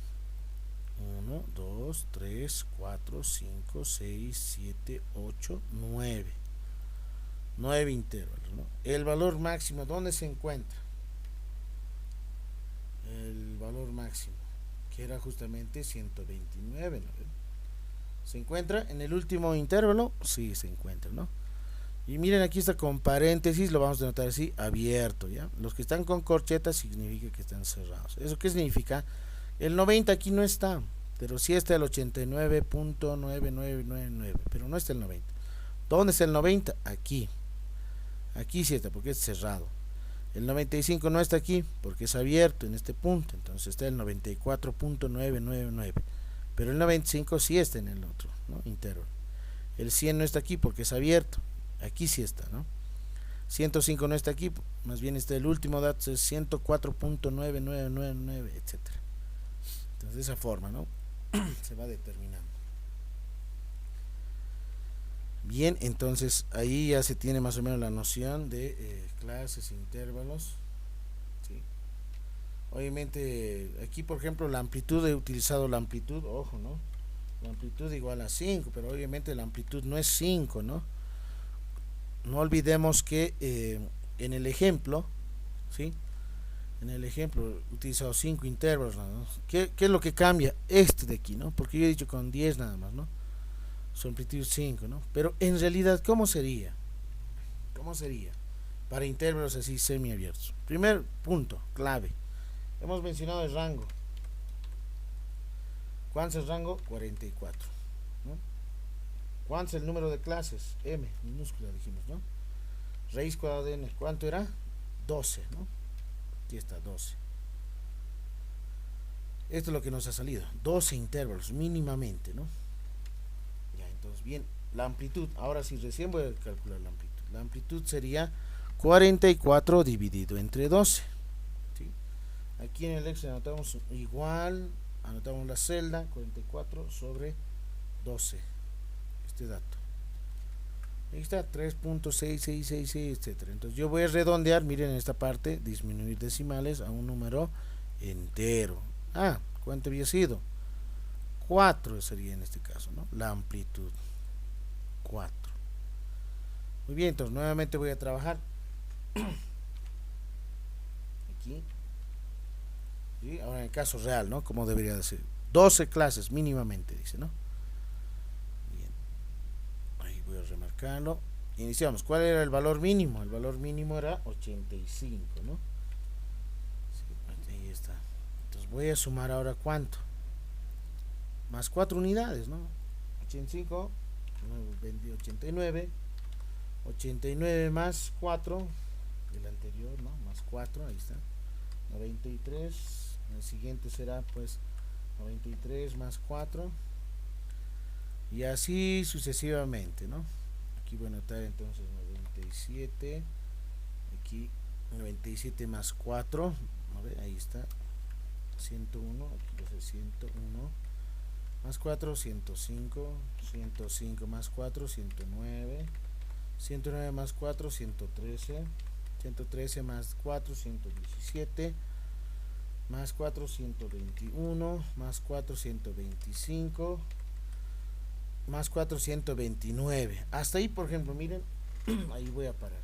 1, 2, 3, 4, 5, 6, 7, 8, 9. 9 intervalos, ¿no? El valor máximo, ¿dónde se encuentra? El valor máximo, que era justamente 129, ¿no? ¿Se encuentra en el último intervalo? Sí, se encuentra, ¿no? Y miren, aquí está con paréntesis, lo vamos a notar así, abierto, ¿ya? Los que están con corchetas significa que están cerrados. ¿Eso qué significa? El 90 aquí no está, pero sí está el 89.9999, pero no está el 90. ¿Dónde está el 90? Aquí. Aquí sí está, porque es cerrado. El 95 no está aquí, porque es abierto en este punto, entonces está el 94.999. Pero el 95 sí está en el otro, ¿no? Intervalo. El 100 no está aquí porque es abierto. Aquí sí está, ¿no? 105 no está aquí, más bien está el último dato, es 104.9999, etcétera. Entonces de esa forma, ¿no? Se va determinando. Bien, entonces ahí ya se tiene más o menos la noción de clases e intervalos, ¿sí? Obviamente aquí por ejemplo la amplitud, he utilizado la amplitud, ojo, ¿no? La amplitud igual a 5, pero obviamente la amplitud no es 5, ¿no? No olvidemos que en el ejemplo, ¿sí? En el ejemplo he utilizado 5 intervalos, ¿no? ¿Qué es lo que cambia? Este de aquí, ¿no? Porque yo he dicho con 10 nada más, ¿no? Su amplitud 5, ¿no? Pero en realidad, ¿cómo sería? ¿Cómo sería? Para intervalos así semiabiertos. Primer punto, clave. Hemos mencionado el rango. ¿Cuánto es el rango? 44, ¿no? ¿Cuánto es el número de clases? M, minúscula dijimos, ¿no? Raíz cuadrada de n, ¿cuánto era? 12, ¿no? Aquí está, 12. Esto es lo que nos ha salido. 12 intervalos, mínimamente, ¿no? Ya, entonces, bien, la amplitud. Ahora sí, recién voy a calcular la amplitud. La amplitud sería 44 dividido entre 12. ¿Sí? Aquí en el Excel anotamos igual, anotamos la celda, 44 sobre 12. Este dato. Ahí está, 3.6666, etcétera. Entonces yo voy a redondear, miren en esta parte, disminuir decimales a un número entero. ¿Cuánto había sido? 4 sería en este caso, ¿no? La amplitud. 4. Muy bien, entonces nuevamente voy a trabajar. Aquí. ¿Sí? Ahora en el caso real, ¿no? Como debería de ser. 12 clases mínimamente, dice, ¿no? Voy a remarcarlo. Iniciamos. ¿Cuál era el valor mínimo? El valor mínimo era 85, ¿no? Sí, ahí está. Entonces voy a sumar ahora ¿cuánto? Más 4 unidades, ¿no? 85, 89, 89 más 4, el anterior, ¿no? Más 4, ahí está. 93, el siguiente será pues 93 más 4. Y así sucesivamente, ¿no? Aquí voy a anotar entonces 97. Aquí 97 más 4. A ver, ahí está. 101. Aquí va a ser 101. Más 4, 105. 105 más 4, 109. 109 más 4, 113. 113 más 4, 117. Más 4, 121. Más 4, 125. Más 429. Hasta ahí, por ejemplo, miren, ahí voy a parar.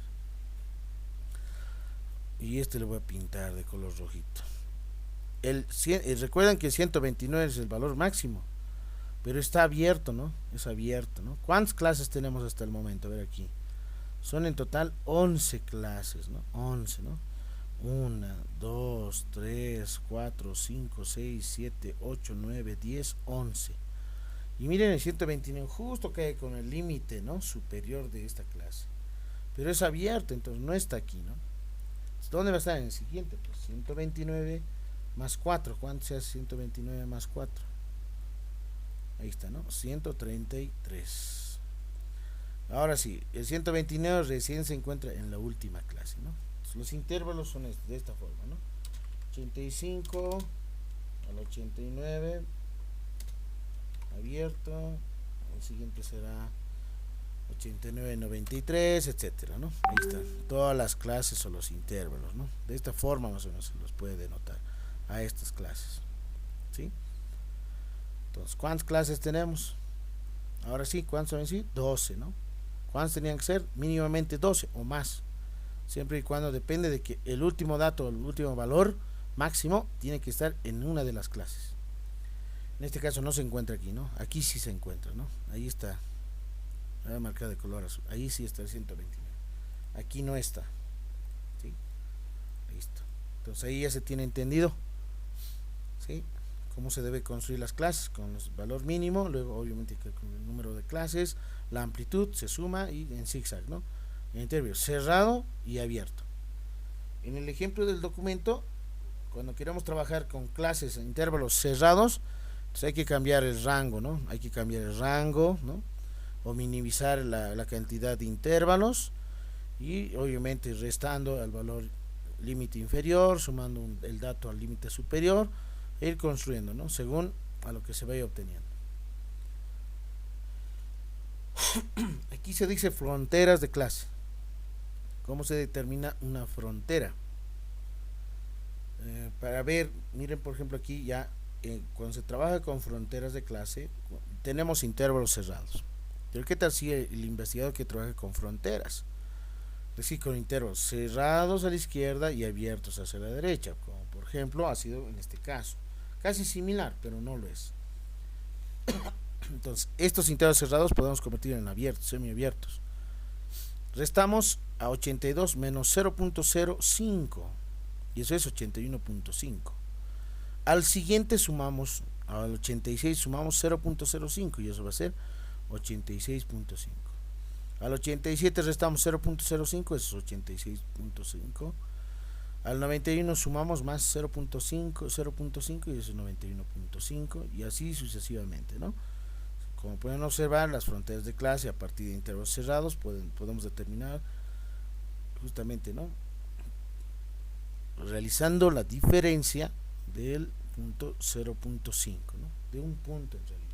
Y este lo voy a pintar de color rojito. Recuerden que 129 es el valor máximo, pero está abierto, ¿no? Es abierto, ¿no? ¿Cuántas clases tenemos hasta el momento? A ver aquí. Son en total 11 clases, ¿no? 11, ¿no? 1, 2, 3, 4, 5, 6, 7, 8, 9, 10, 11. Y miren el 129 justo cae con el límite, ¿no? Superior de esta clase. Pero es abierto, entonces no está aquí, ¿no? ¿Dónde va a estar? En el siguiente, pues 129 más 4. ¿Cuánto se hace 129 más 4? Ahí está, ¿no? 133. Ahora sí, el 129 recién se encuentra en la última clase, ¿no? Entonces, los intervalos son de esta forma, ¿no? 85 al 89 abierto, el siguiente será 89, 93, etcétera, ¿no? Ahí están todas las clases o los intervalos, ¿no? De esta forma más o menos se los puede denotar a estas clases, ¿sí? Entonces, ¿cuántas clases tenemos? Ahora sí, ¿cuántas son en sí? 12, ¿no? ¿Cuántas tenían que ser? Mínimamente 12 o más, siempre y cuando depende de que el último dato, el último valor máximo tiene que estar en una de las clases. En este caso no se encuentra aquí, ¿no? Aquí sí se encuentra, ¿no? Ahí está. Voy a marcar de color azul. Ahí sí está el 129. Aquí no está. ¿Sí? Listo. Entonces ahí ya se tiene entendido. ¿Sí? Cómo se debe construir las clases con el valor mínimo, luego obviamente con el número de clases, la amplitud se suma y en zigzag, ¿no? En intervalo cerrado y abierto. En el ejemplo del documento, cuando queremos trabajar con clases en intervalos cerrados, pues hay que cambiar el rango, ¿no? Hay que cambiar el rango, ¿no? O minimizar la cantidad de intervalos y obviamente restando al valor límite inferior, sumando el dato al límite superior e ir construyendo, ¿no? Según a lo que se vaya obteniendo. Aquí se dice fronteras de clase. ¿Cómo se determina una frontera? Para ver, miren por ejemplo aquí ya, cuando se trabaja con fronteras de clase, tenemos intervalos cerrados. Pero ¿qué tal si el investigador que trabaja con fronteras? Es decir, con intervalos cerrados a la izquierda y abiertos hacia la derecha, como por ejemplo ha sido en este caso. Casi similar, pero no lo es. Entonces, estos intervalos cerrados podemos convertir en abiertos, semiabiertos. Restamos a 82 menos 0.05 y eso es 81.5. Al siguiente sumamos, al 86 sumamos 0.05 y eso va a ser 86.5. Al 87 restamos 0.05, eso es 86.5. Al 91 sumamos más 0.5 y eso es 91.5 y así sucesivamente, ¿no? Como pueden observar, las fronteras de clase a partir de intervalos cerrados podemos determinar justamente, ¿no? Realizando la diferencia del punto 0.5, ¿no? De un punto en realidad.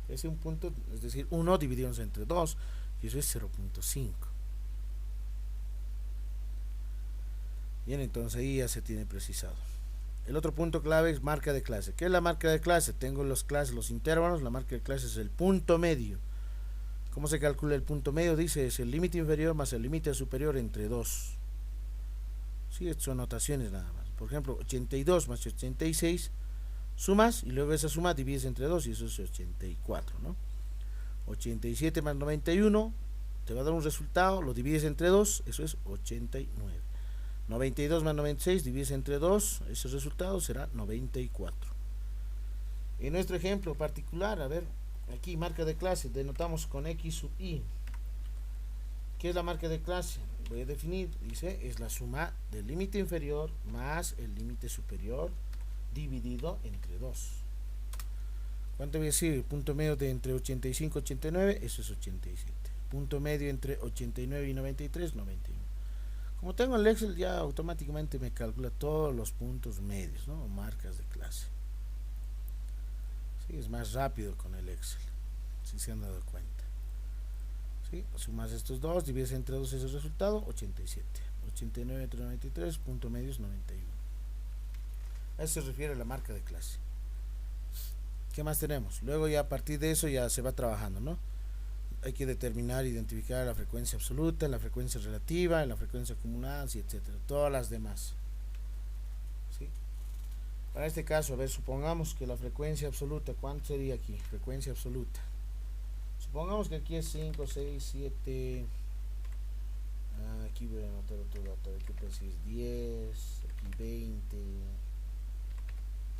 Ese un punto, es decir, 1 dividido entre 2 y eso es 0.5. Bien, entonces ahí ya se tiene precisado. El otro punto clave es marca de clase. ¿Qué es la marca de clase? Tengo los intervalos, la marca de clase es el punto medio. ¿Cómo se calcula el punto medio? Dice, es el límite inferior más el límite superior entre 2. Sí, son notaciones nada más. Por ejemplo, 82 más 86, sumas y luego esa suma divides entre 2 y eso es 84, ¿no? 87 más 91 te va a dar un resultado, lo divides entre 2, eso es 89. 92 más 96 divides entre 2, ese resultado será 94. En nuestro ejemplo particular, a ver, aquí marca de clase, denotamos con X sub I. ¿Qué es la marca de clase? Voy a definir, dice, es la suma del límite inferior más el límite superior dividido entre 2. ¿Cuánto voy a decir? El punto medio de entre 85 y 89, eso es 87. Punto medio entre 89 y 93, 91. Como tengo el Excel, ya automáticamente me calcula todos los puntos medios, ¿no? O marcas de clase. Sí, es más rápido con el Excel, si se han dado cuenta. ¿Sí? Sumas estos dos, divides entre 2 ese resultado, 87. 89 entre 93, punto medio es 91. A eso se refiere a la marca de clase. ¿Qué más tenemos? Luego ya a partir de eso ya se va trabajando, ¿no? Hay que determinar, identificar la frecuencia absoluta, la frecuencia relativa, la frecuencia acumulada, etcétera, todas las demás. ¿Sí? Para este caso, a ver, supongamos que la frecuencia absoluta, ¿cuánto sería aquí? Frecuencia absoluta. Supongamos que aquí es 5, 6, 7. Aquí voy a anotar otro dato, aquí pues es 10, aquí 20,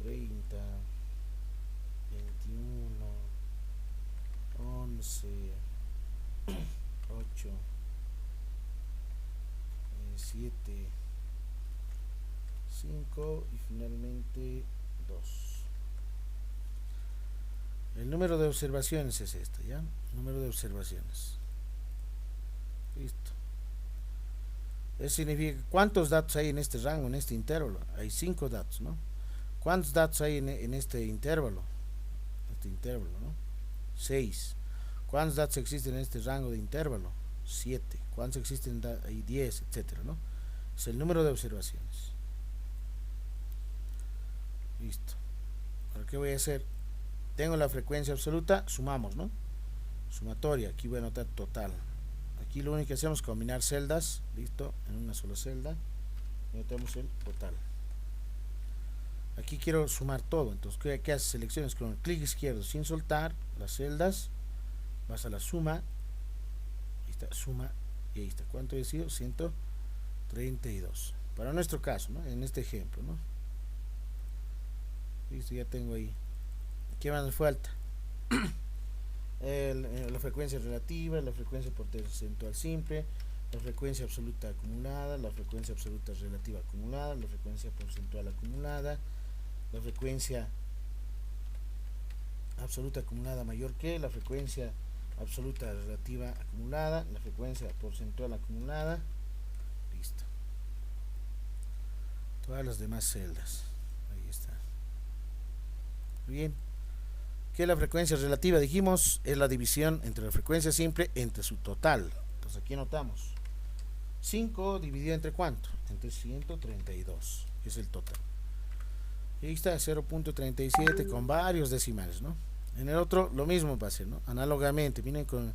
30, 21, 11, 8, 7, 5 y finalmente 2. El número de observaciones es este, ¿ya? Número de observaciones. Listo. Eso significa cuántos datos hay en este rango, en este intervalo. Hay 5 datos, ¿no? ¿Cuántos datos hay en este intervalo? Este intervalo, ¿no? 6. ¿Cuántos datos existen en este rango de intervalo? 7. ¿Cuántos existen ahí? 10, etcétera, ¿no? Es el número de observaciones. Listo. Ahora, ¿qué voy a hacer? Tengo la frecuencia absoluta, sumamos, ¿no? Sumatoria, aquí voy a anotar total. Aquí lo único que hacemos es combinar celdas, listo, en una sola celda. Y anotamos el total. Aquí quiero sumar todo, entonces, ¿qué haces? Selecciones con el clic izquierdo sin soltar las celdas, vas a la suma, ahí está, suma, y ahí está. ¿Cuánto he sido? 132. Para nuestro caso, ¿no? En este ejemplo, ¿no? Listo, ya tengo ahí. ¿Qué más nos falta? La frecuencia relativa, la frecuencia porcentual simple, la frecuencia absoluta acumulada, la frecuencia absoluta relativa acumulada, la frecuencia porcentual acumulada, la frecuencia absoluta acumulada mayor que, la frecuencia absoluta relativa acumulada, la frecuencia porcentual acumulada. Listo. Todas las demás celdas. Ahí está. Bien. ¿Qué es la frecuencia relativa? Dijimos, es la división entre la frecuencia simple entre su total. Entonces aquí anotamos 5 dividido entre ¿cuánto? Entre 132, que es el total. Y ahí está, 0.37 con varios decimales, ¿no? En el otro lo mismo va a ser, ¿no? Análogamente, miren con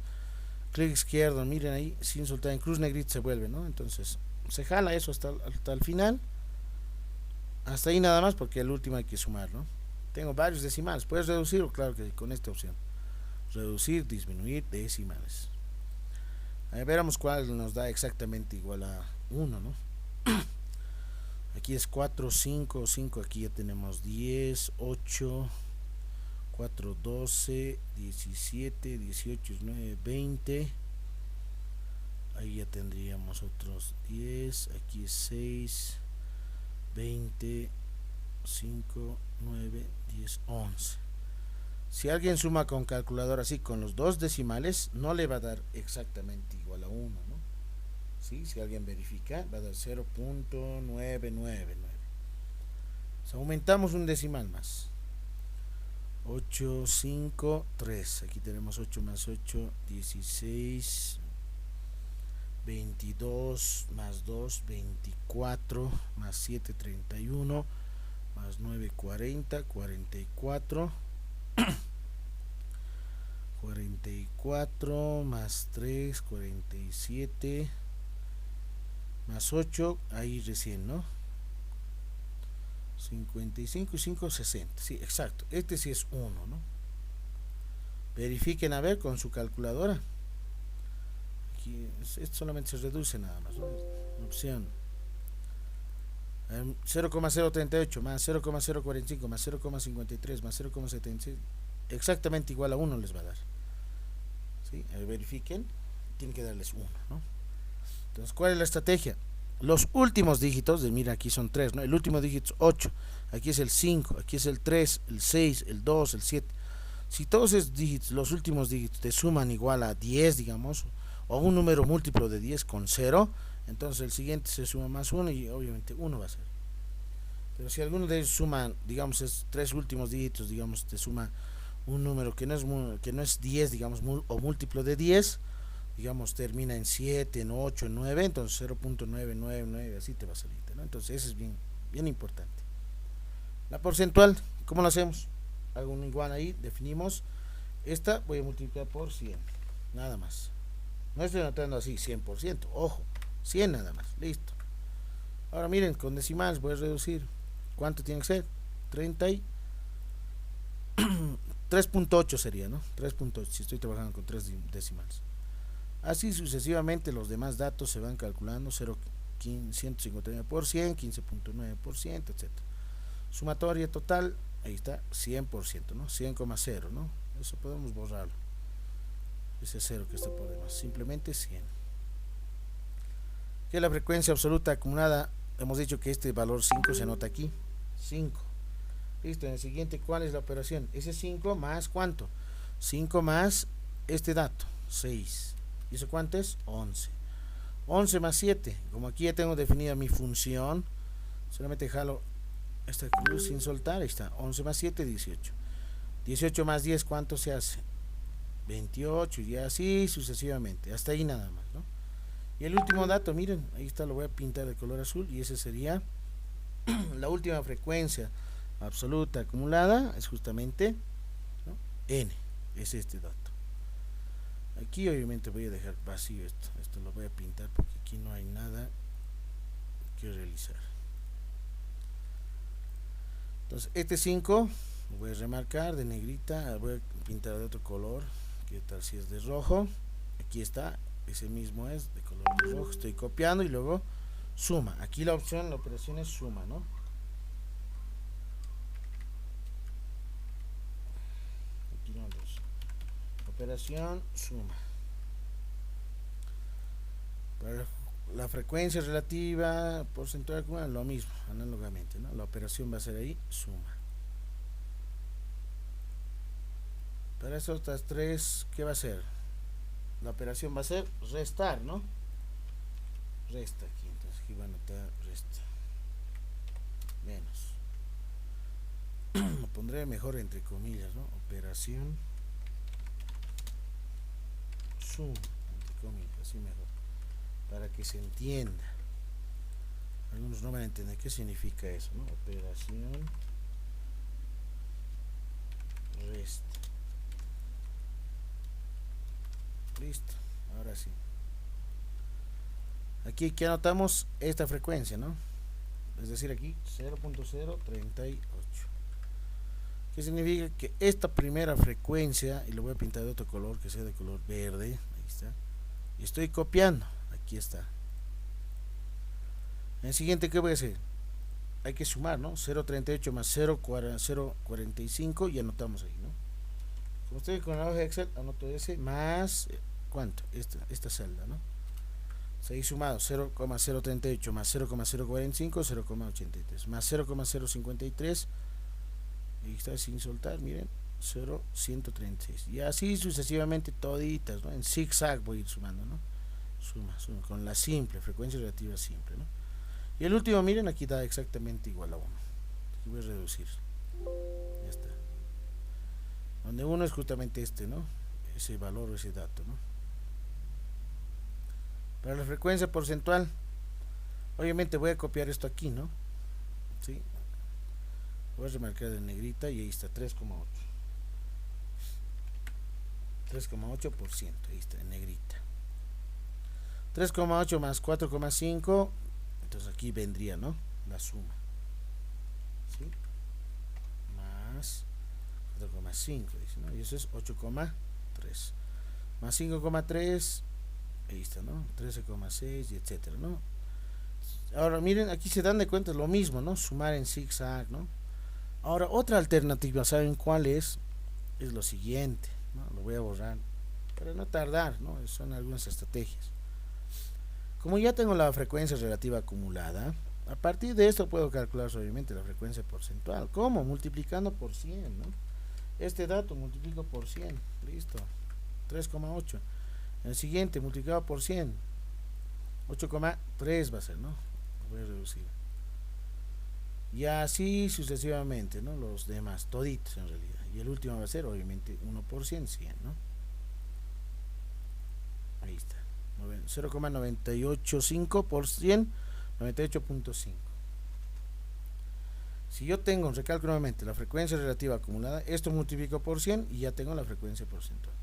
clic izquierdo, miren ahí, sin soltar en cruz negrita se vuelve, ¿no? Entonces se jala eso hasta el final. Hasta ahí nada más, porque el último hay que sumar, ¿no? Tengo varios decimales, puedes reducirlo, claro que con esta opción. Reducir, disminuir decimales. Ahí veremos cuál nos da exactamente igual a 1, ¿no? Aquí es 4, 5, 5, aquí ya tenemos 10, 8, 4, 12, 17, 18, 19, 20. Ahí ya tendríamos otros 10, aquí es 6, 20, 5, 9, 10, 11. Si alguien suma con calculadora así con los dos decimales, no le va a dar exactamente igual a 1, ¿no? ¿Sí? Si alguien verifica, va a dar 0.999. O sea, aumentamos un decimal más. 8, 5, 3. Aquí tenemos 8 más 8, 16. 22 más 2, 24, más 7, 31, más 9, 40, 44, 44, más 3, 47, más 8, ahí recién, ¿no? 55 y 5, 60, sí, exacto, este sí es 1, ¿no? Verifiquen a ver con su calculadora. Aquí, esto solamente se reduce nada más, ¿no? Opción 0,038 más 0,045 más 0,53 más 0,76, exactamente igual a 1 les va a dar. ¿Sí? Verifiquen, tienen que darles 1, ¿no? Entonces, ¿cuál es la estrategia? Los últimos dígitos, mira, aquí son 3, ¿no? El último dígito es 8, aquí es el 5, aquí es el 3, el 6, el 2, el 7. Si todos esos dígitos, los últimos dígitos, te suman igual a 10, digamos, o un número múltiplo de 10 con 0, entonces el siguiente se suma más 1 y obviamente 1 va a ser. Pero si alguno de ellos suman, digamos, es 3 últimos dígitos, digamos, te suma un número que no es 10, digamos, o múltiplo de 10, digamos, termina en 7, en 8, en 9, entonces 0.999, así te va a salir, ¿no? Entonces eso es bien importante. La porcentual, ¿cómo lo hacemos? Hago un igual ahí, definimos. Esta voy a multiplicar por 100, nada más. No estoy anotando así 100%, ojo, 100 nada más, listo. Ahora miren, con decimales voy a reducir. ¿Cuánto tiene que ser? 3.8 sería, ¿no? 3.8 si estoy trabajando con 3 decimales. Así sucesivamente los demás datos se van calculando, 159 por 100, 15.9%, etc. Sumatoria total, ahí está, 100%, ¿no? 100,0, ¿no? Eso podemos borrarlo. Ese 0 que está por demás, simplemente 100. ¿Qué es la frecuencia absoluta acumulada hemos dicho que este valor 5 se anota aquí, 5. Listo, en el siguiente, ¿cuál es la operación? Ese 5 más ¿cuánto? 5 más este dato, 6. ¿Y eso cuánto es? 11. 11 más 7, como aquí ya tengo definida mi función, solamente jalo esta cruz sin soltar, ahí está, 11 más 7, 18. 18 más 10, ¿cuánto se hace? 28, y así sucesivamente, hasta ahí nada más, ¿no? Y el último dato, miren, ahí está, lo voy a pintar de color azul, y ese sería la última frecuencia absoluta acumulada, es justamente, ¿no?, n, es este dato. Aquí obviamente voy a dejar vacío esto lo voy a pintar porque aquí no hay nada que realizar. Entonces este 5 lo voy a remarcar de negrita, voy a pintar de otro color, qué tal si es de rojo, aquí está, ese mismo es de color de rojo, estoy copiando y luego suma, aquí la opción, la operación es suma, ¿no? Aquí no, operación suma. Para la frecuencia relativa porcentual acumulada, lo mismo, análogamente, ¿no? La operación va a ser ahí suma. Para esas otras tres, ¿qué va a ser? La operación va a ser restar, ¿no? Resta aquí, entonces aquí va a anotar resta. Menos. Lo pondré mejor entre comillas, ¿no? Operación suma, entre comillas, así mejor, para que se entienda. Algunos no van a entender qué significa eso, ¿no? Operación resta. Listo, ahora sí. Aquí que anotamos esta frecuencia, ¿no? Es decir, aquí 0.038. ¿Qué significa? Que esta primera frecuencia, y lo voy a pintar de otro color, que sea de color verde, ahí está, y estoy copiando, aquí está. En el siguiente, ¿qué voy a hacer? Hay que sumar, ¿no? 0.38 más 0.45 y anotamos ahí, ¿no? Como estoy con la hoja de Excel, anoto ese más, ¿cuánto? Esta celda, ¿no? 6 sumado, 0.038 más 0.045, 0.83 más 0.053, y está sin soltar, miren, 0.136, y así sucesivamente toditas, ¿no? En zigzag voy a ir sumando, ¿no? Suma, con la simple, frecuencia relativa simple, ¿no? Y el último, miren, aquí da exactamente igual a 1. Aquí voy a reducir, ya está. Donde 1 es justamente este, ¿no? Ese valor o ese dato, ¿no? Para la frecuencia porcentual, obviamente voy a copiar esto aquí, ¿no? ¿Sí? Voy a remarcar en negrita y ahí está, 3,8. 3,8%, ahí está, en negrita. 3,8 más 4,5, entonces aquí vendría, ¿no? La suma. ¿Sí? Más 4,5, dice, ¿no? Y eso es 8,3. Más 5,3, ahí está, ¿no? 13,6 y etcétera, ¿no? Ahora miren, aquí se dan de cuenta lo mismo, ¿no? Sumar en zigzag, ¿no? Ahora otra alternativa, ¿saben cuál es? Es lo siguiente, ¿no? Lo voy a borrar para no tardar, ¿no? Son algunas estrategias. Como ya tengo la frecuencia relativa acumulada, a partir de esto puedo calcular obviamente la frecuencia porcentual. ¿Cómo? Multiplicando por 100, ¿no? Este dato multiplico por 100, listo, 3,8. El siguiente multiplicado por 100, 8,3 va a ser, ¿no? Lo voy a reducir. Y así sucesivamente, ¿no? Los demás, toditos en realidad. Y el último va a ser obviamente 1 por 100, 100, ¿no? Ahí está. 0,985 por 100, 98.5. Si yo tengo, recalco nuevamente, la frecuencia relativa acumulada, esto multiplico por 100 y ya tengo la frecuencia porcentual.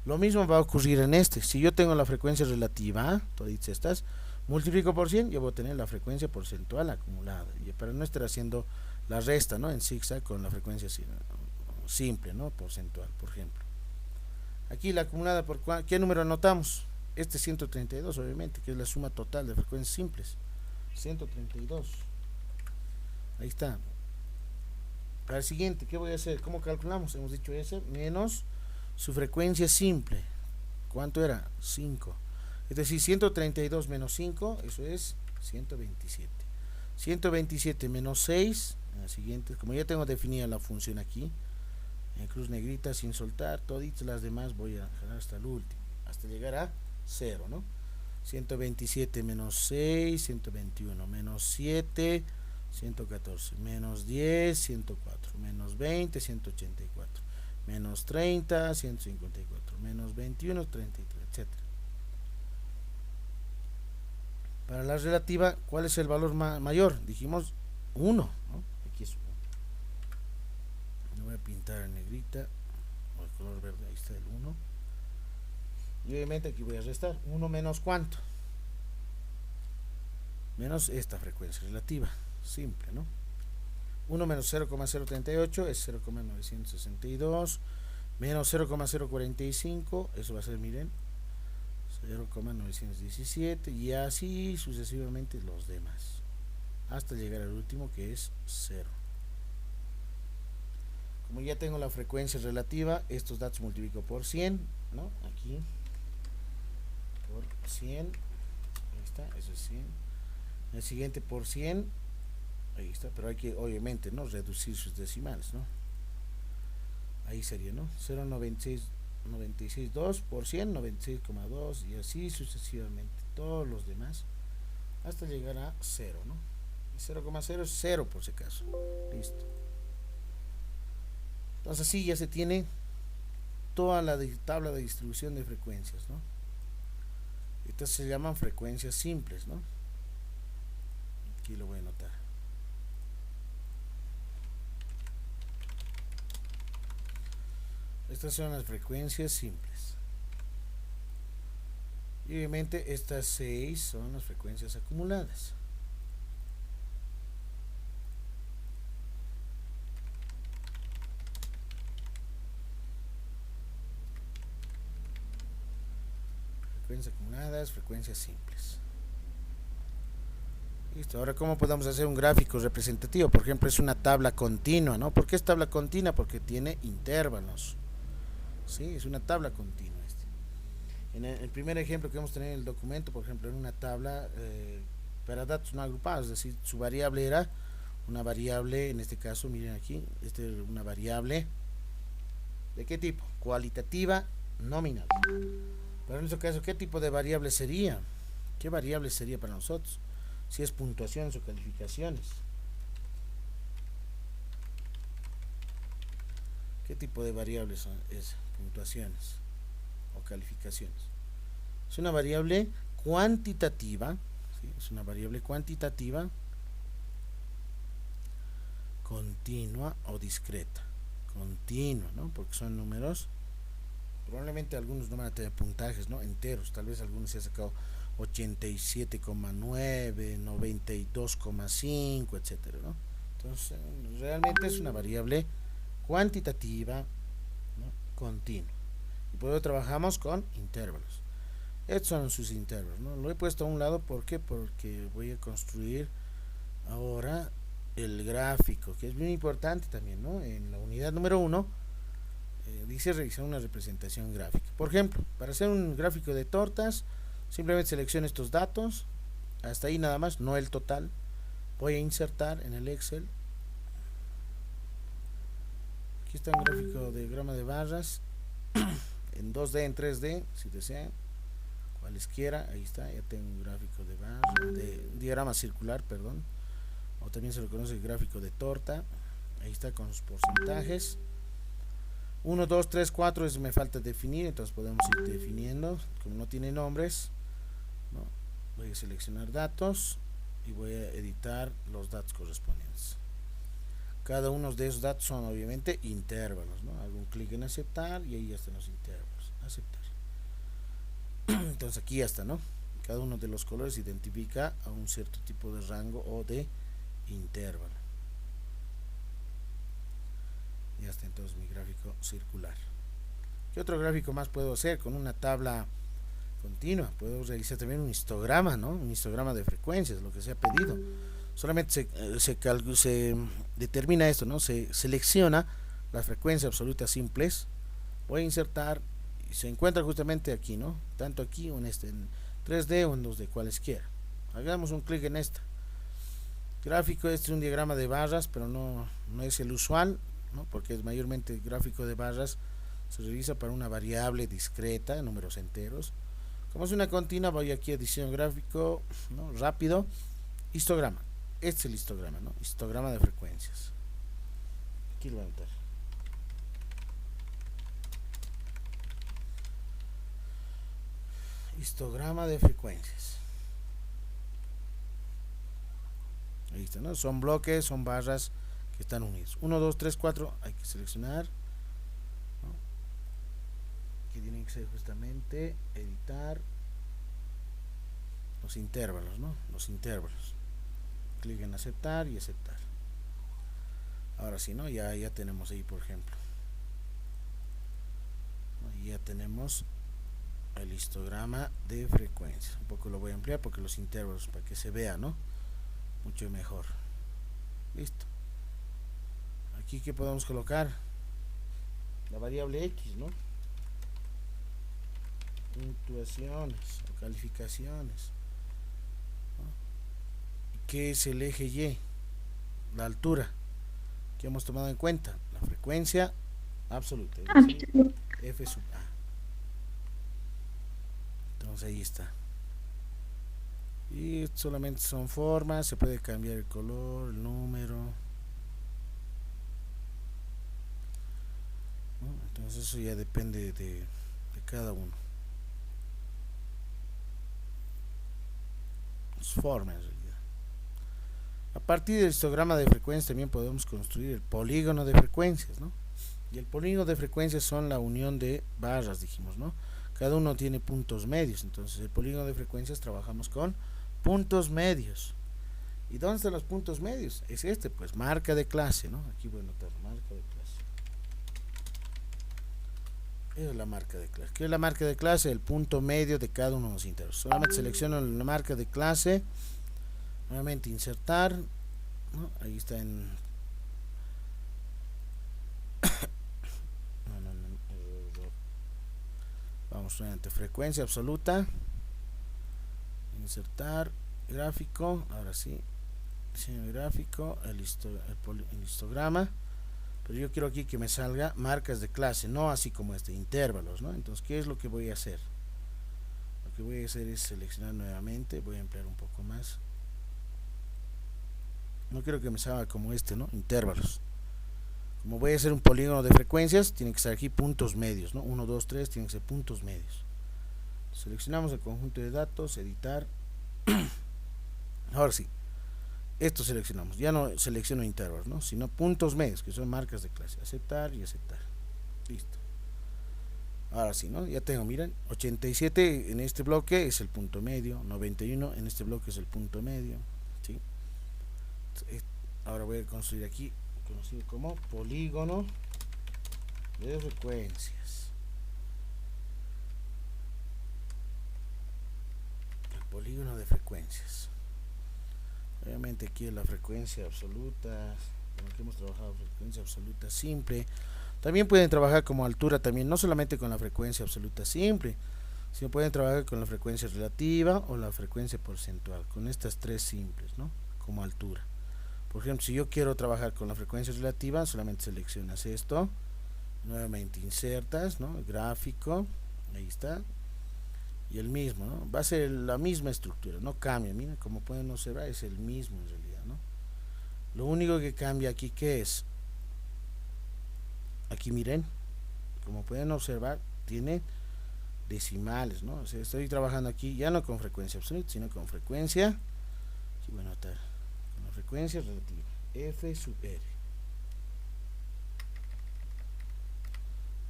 Lo mismo va a ocurrir en este. Si yo tengo la frecuencia relativa, toditas estas, multiplico por 100, yo voy a tener la frecuencia porcentual acumulada. Y para no estar haciendo la resta, ¿no? En zigzag con la frecuencia simple, ¿no? Porcentual, por ejemplo. Aquí la acumulada, ¿por qué número anotamos? Este 132, obviamente, que es la suma total de frecuencias simples. 132. Ahí está. Para el siguiente, ¿qué voy a hacer? ¿Cómo calculamos? Hemos dicho S menos su frecuencia simple. ¿Cuánto era? 5. Es decir, 132 menos 5, eso es 127. 127 menos 6, en la siguiente, como ya tengo definida la función aquí, en cruz negrita sin soltar, toditas las demás voy a dejar hasta el último, hasta llegar a 0, ¿no? 127 menos 6, 121 menos 7, 114 menos 10, 104 menos 20, 184 menos 30, 154 menos 21, 33, etcétera. Para la relativa, ¿cuál es el valor mayor? Dijimos 1, ¿no? Aquí es 1. Lo voy a pintar en negrita o el color verde, ahí está el 1. Y obviamente aquí voy a restar 1 menos ¿cuánto? Menos esta frecuencia relativa, simple, ¿no? 1 menos 0,038 es 0,962, menos 0,045, eso va a ser, miren, 0,917, y así sucesivamente los demás, hasta llegar al último, que es 0. Como ya tengo la frecuencia relativa, estos datos multiplico por 100, ¿no? Aquí, por 100, ahí está, eso es 100. El siguiente por 100, ahí está, pero hay que, obviamente, ¿no?, reducir sus decimales, ¿no? Ahí sería, ¿no? 0,96,2 por 100, 96,2, y así sucesivamente, todos los demás, hasta llegar a 0, ¿no? Y 0,0 es 0 por si acaso. Listo. Entonces así ya se tiene toda la tabla de distribución de frecuencias, ¿no? Estas se llaman frecuencias simples, ¿no? Aquí lo voy a anotar. Estas son las frecuencias simples. Y obviamente estas 6 son las frecuencias acumuladas. Frecuencias acumuladas, frecuencias simples. Listo. Ahora, ¿cómo podemos hacer un gráfico representativo? Por ejemplo, es una tabla continua, ¿no? ¿Por qué es tabla continua? Porque tiene intervalos. Sí, es una tabla continua. En el primer ejemplo que vamos a tener en el documento, por ejemplo, en una tabla para datos no agrupados, es decir, su variable era una variable, en este caso, miren aquí, una variable, ¿de qué tipo? Cualitativa nominal. Pero en este caso, ¿qué tipo de variable sería? ¿Qué variable sería para nosotros? Si es puntuaciones o calificaciones. ¿Qué tipo de variables son? Es puntuaciones o calificaciones. Es una variable cuantitativa, ¿sí? Es una variable cuantitativa, continua o discreta. Continua, ¿no? Porque son números. Probablemente algunos no van a tener puntajes, ¿no?, enteros. Tal vez algunos se ha sacado 87,9, 92,5, etcétera, ¿no? Entonces, realmente es una variable cuantitativa, ¿no?, continua. Y por eso trabajamos con intervalos. Estos son sus intervalos, ¿no? Lo he puesto a un lado, ¿por qué? Porque voy a construir ahora el gráfico, que es muy importante también, ¿no? En la unidad número 1 dice realizar una representación gráfica. Por ejemplo, para hacer un gráfico de tortas, simplemente selecciono estos datos, hasta ahí nada más, no el total. Voy a insertar en el Excel. Aquí está un gráfico de diagrama de barras en 2D, en 3D, si desean, cualesquiera. Ahí está, ya tengo un gráfico de barra, de diagrama circular, perdón, o también se lo conoce el gráfico de torta. Ahí está con los porcentajes. 1, 2, 3, 4 es me falta definir, entonces podemos ir definiendo. Como no tiene nombres, ¿no?, voy a seleccionar datos y voy a editar los datos correspondientes. Cada uno de esos datos son obviamente intervalos, ¿no? Hago un clic en aceptar y ahí ya están los intervalos. Aceptar. Entonces aquí ya está, ¿no? Cada uno de los colores identifica a un cierto tipo de rango o de intervalo. Ya está entonces mi gráfico circular. ¿Qué otro gráfico más puedo hacer? Con una tabla continua puedo realizar también un histograma, ¿no? Un histograma de frecuencias, lo que se ha pedido. Solamente se determina esto, ¿no? Se selecciona las frecuencias absolutas simples. Voy a insertar y se encuentra justamente aquí, ¿no? Tanto aquí o en 3D o en 2D, cualesquiera. Hagamos un clic en esta. Gráfico, este es un diagrama de barras, pero no es el usual, ¿no? Porque es mayormente el gráfico de barras se realiza para una variable discreta, números enteros. Como es una continua, voy aquí a diseño gráfico, ¿no? Rápido, histograma. Este es el histograma, ¿no? Histograma de frecuencias. Aquí lo voy a meter. Histograma de frecuencias. Ahí está, ¿no? Son bloques, son barras que están unidos. 1, 2, 3, 4. Hay que seleccionar, ¿no? Aquí tienen que ser justamente editar los intervalos, ¿no? Los intervalos. Clic en aceptar y aceptar. Ahora sí, ¿no? Ya tenemos ahí, por ejemplo. Y ya tenemos el histograma de frecuencias. Un poco lo voy a ampliar porque los intervalos, para que se vea, ¿no? Mucho mejor. Listo. Aquí que podemos colocar la variable X, ¿no? Puntuaciones o calificaciones, ¿no? ¿Qué es el eje Y? La altura que hemos tomado en cuenta, la frecuencia absoluta, es decir, F sub A. Entonces ahí está. Y solamente son formas, se puede cambiar el color, el número, ¿no? Entonces eso ya depende de cada uno. Formas en realidad. A partir del histograma de frecuencias también podemos construir el polígono de frecuencias, ¿no? Y el polígono de frecuencias son la unión de barras, dijimos, ¿no? Cada uno tiene puntos medios, entonces el polígono de frecuencias trabajamos con puntos medios. ¿Y dónde están los puntos medios? Es este, pues marca de clase, ¿no? Aquí voy a anotar marca de clase. Esa es la marca de clase. ¿Qué es la marca de clase? El punto medio de cada uno de los intervalos. Solamente selecciono la marca de clase, nuevamente insertar, ¿no? Ahí está en vamos nuevamente frecuencia absoluta, insertar gráfico, ahora sí, diseño gráfico, el histograma, pero yo quiero aquí que me salga marcas de clase, no así como intervalos, ¿no? Entonces, ¿qué es lo que voy a hacer? Lo que voy a hacer es seleccionar nuevamente, voy a ampliar un poco más. No quiero que me salga como ¿no? Intervalos. Como voy a hacer un polígono de frecuencias, tiene que estar aquí puntos medios, ¿no? 1, 2, 3, tienen que ser puntos medios. Seleccionamos el conjunto de datos, editar. Ahora sí, esto seleccionamos. Ya no selecciono intervalos, ¿no? Sino puntos medios, que son marcas de clase. Aceptar y aceptar. Listo. Ahora sí, ¿no? Ya tengo, miren, 87 en este bloque es el punto medio, 91 en este bloque es el punto medio, ¿sí? Ahora voy a construir aquí, conocido como polígono de frecuencias. El polígono de frecuencias. Obviamente aquí es la frecuencia absoluta, con lo que hemos trabajado, frecuencia absoluta simple. También pueden trabajar como altura, también no solamente con la frecuencia absoluta simple, sino pueden trabajar con la frecuencia relativa o la frecuencia porcentual, con estas tres simples, ¿no? Como altura. Por ejemplo, si yo quiero trabajar con la frecuencia relativa, solamente seleccionas esto, nuevamente insertas, ¿no? El gráfico, ahí está, y el mismo, ¿no? Va a ser la misma estructura, no cambia, miren, como pueden observar es el mismo en realidad, ¿no? Lo único que cambia aquí, ¿qué es? Aquí miren, como pueden observar, tiene decimales, ¿no? O sea, estoy trabajando aquí ya no con frecuencia absoluta, sino con frecuencia, aquí voy a anotar, con la frecuencia relativa, F sub R,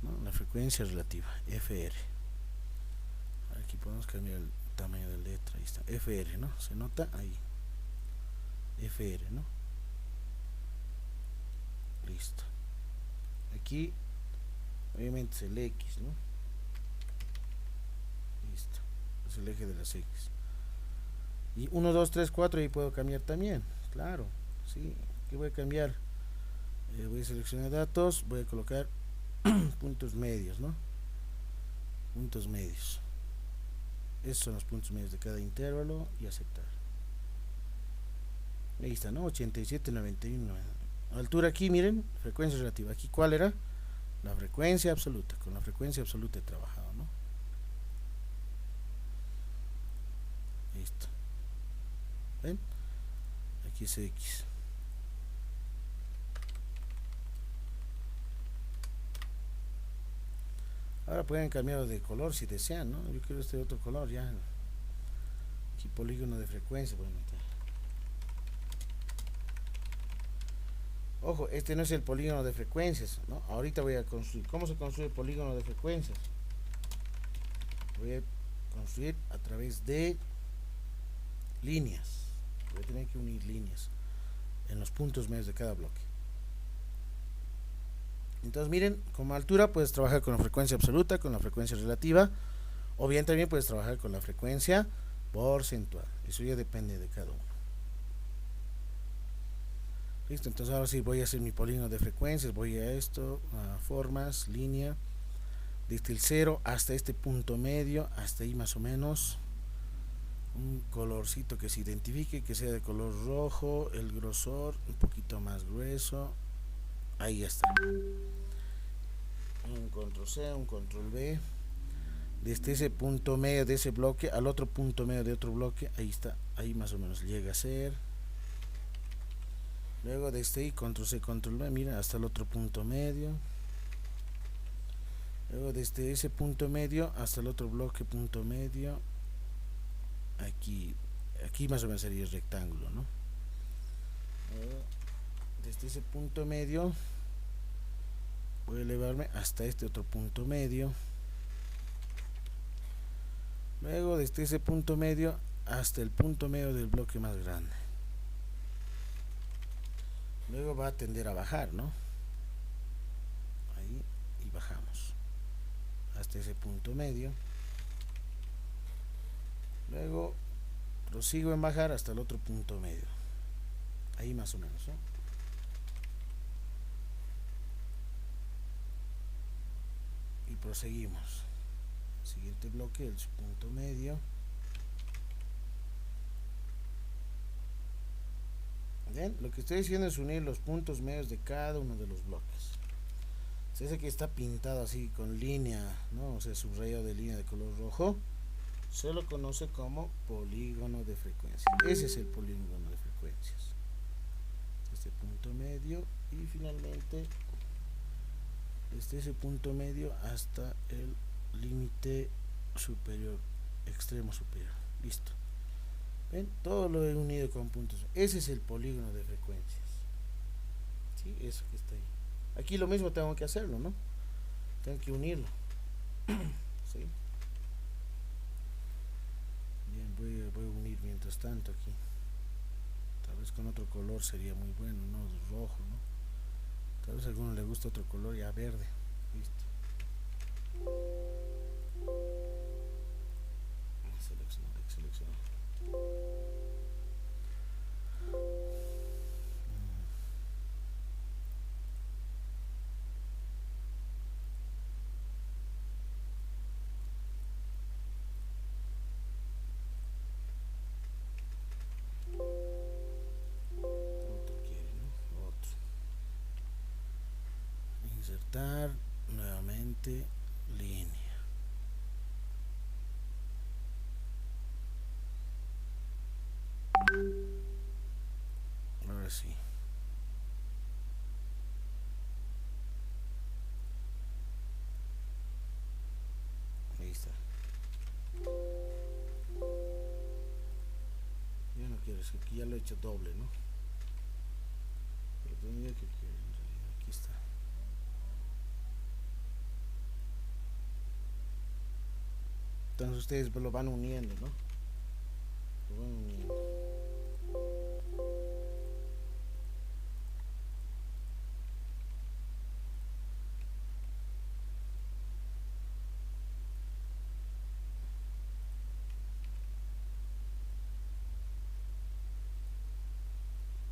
¿no? La frecuencia relativa, FR. Aquí podemos cambiar el tamaño de letra, ahí está, FR, ¿no? Se nota ahí, FR, ¿no? Listo. Aquí obviamente es el X, ¿no? Listo, es el eje de las X. Y 1, 2, 3, 4 ahí puedo cambiar también, claro, sí. ¿Qué voy a cambiar? Voy a seleccionar datos, voy a colocar puntos medios, ¿no? Puntos medios. Estos son los puntos medios de cada intervalo y aceptar. Ahí está, ¿no? 87, 91. Altura aquí, miren, frecuencia relativa. Aquí, ¿cuál era? La frecuencia absoluta. Con la frecuencia absoluta he trabajado, ¿no? Listo. ¿Ven? Aquí es X. Ahora pueden cambiar de color si desean, ¿no? Yo quiero este otro color ya. Aquí polígono de frecuencia. Bueno, ojo, este no es el polígono de frecuencias, ¿no? Ahorita voy a construir. ¿Cómo se construye el polígono de frecuencias? Voy a construir a través de líneas. Voy a tener que unir líneas en los puntos medios de cada bloque. Entonces miren, como altura puedes trabajar con la frecuencia absoluta, con la frecuencia relativa, o bien también puedes trabajar con la frecuencia porcentual. Eso ya depende de cada uno. Listo, entonces ahora sí voy a hacer mi polígono de frecuencias. Voy a esto, a formas, línea, desde el 0 hasta este punto medio, hasta ahí más o menos. Un colorcito que se identifique, que sea de color rojo, el grosor un poquito más grueso. Ahí ya está. Un control C, un control V. Desde ese punto medio de ese bloque al otro punto medio de otro bloque, ahí está, ahí más o menos llega a ser. Luego desde ahí, control C, control V, mira, hasta el otro punto medio. Luego desde ese punto medio hasta el otro bloque, punto medio. Aquí más o menos sería el rectángulo, ¿no? Desde ese punto medio voy a elevarme hasta este otro punto medio. Luego desde ese punto medio hasta el punto medio del bloque más grande. Luego va a tender a bajar, ¿no? Ahí, y bajamos hasta ese punto medio. Luego prosigo en bajar hasta el otro punto medio. Ahí más o menos, ¿no? Y proseguimos. Siguiente bloque, el punto medio. ¿Ven? Lo que estoy haciendo es unir los puntos medios de cada uno de los bloques. Ese que está pintado así con línea, ¿no? O sea, subrayado de línea de color rojo, se lo conoce como polígono de frecuencias. Ese es el polígono de frecuencias. Este punto medio y finalmente desde ese punto medio hasta el límite superior, extremo superior. Listo. ¿Ven? Todo lo he unido con puntos. Ese es el polígono de frecuencias. ¿Sí? Eso que está ahí. Aquí lo mismo tengo que hacerlo, ¿no? Tengo que unirlo. ¿Sí? Bien, voy a unir mientras tanto aquí. Tal vez con otro color sería muy bueno, ¿no? Rojo, ¿no? Tal vez a alguno le gusta otro color ya verde. Listo. Seleccionar. Otro quiere, ¿no? Otro. Insertar nuevamente línea. Ahora sí. Ahí está. Ya no quiero, es que aquí ya lo he hecho doble, ¿no? Pero tendría que en realidad. Aquí está. Entonces ustedes lo van uniendo, ¿no? Lo van uniendo.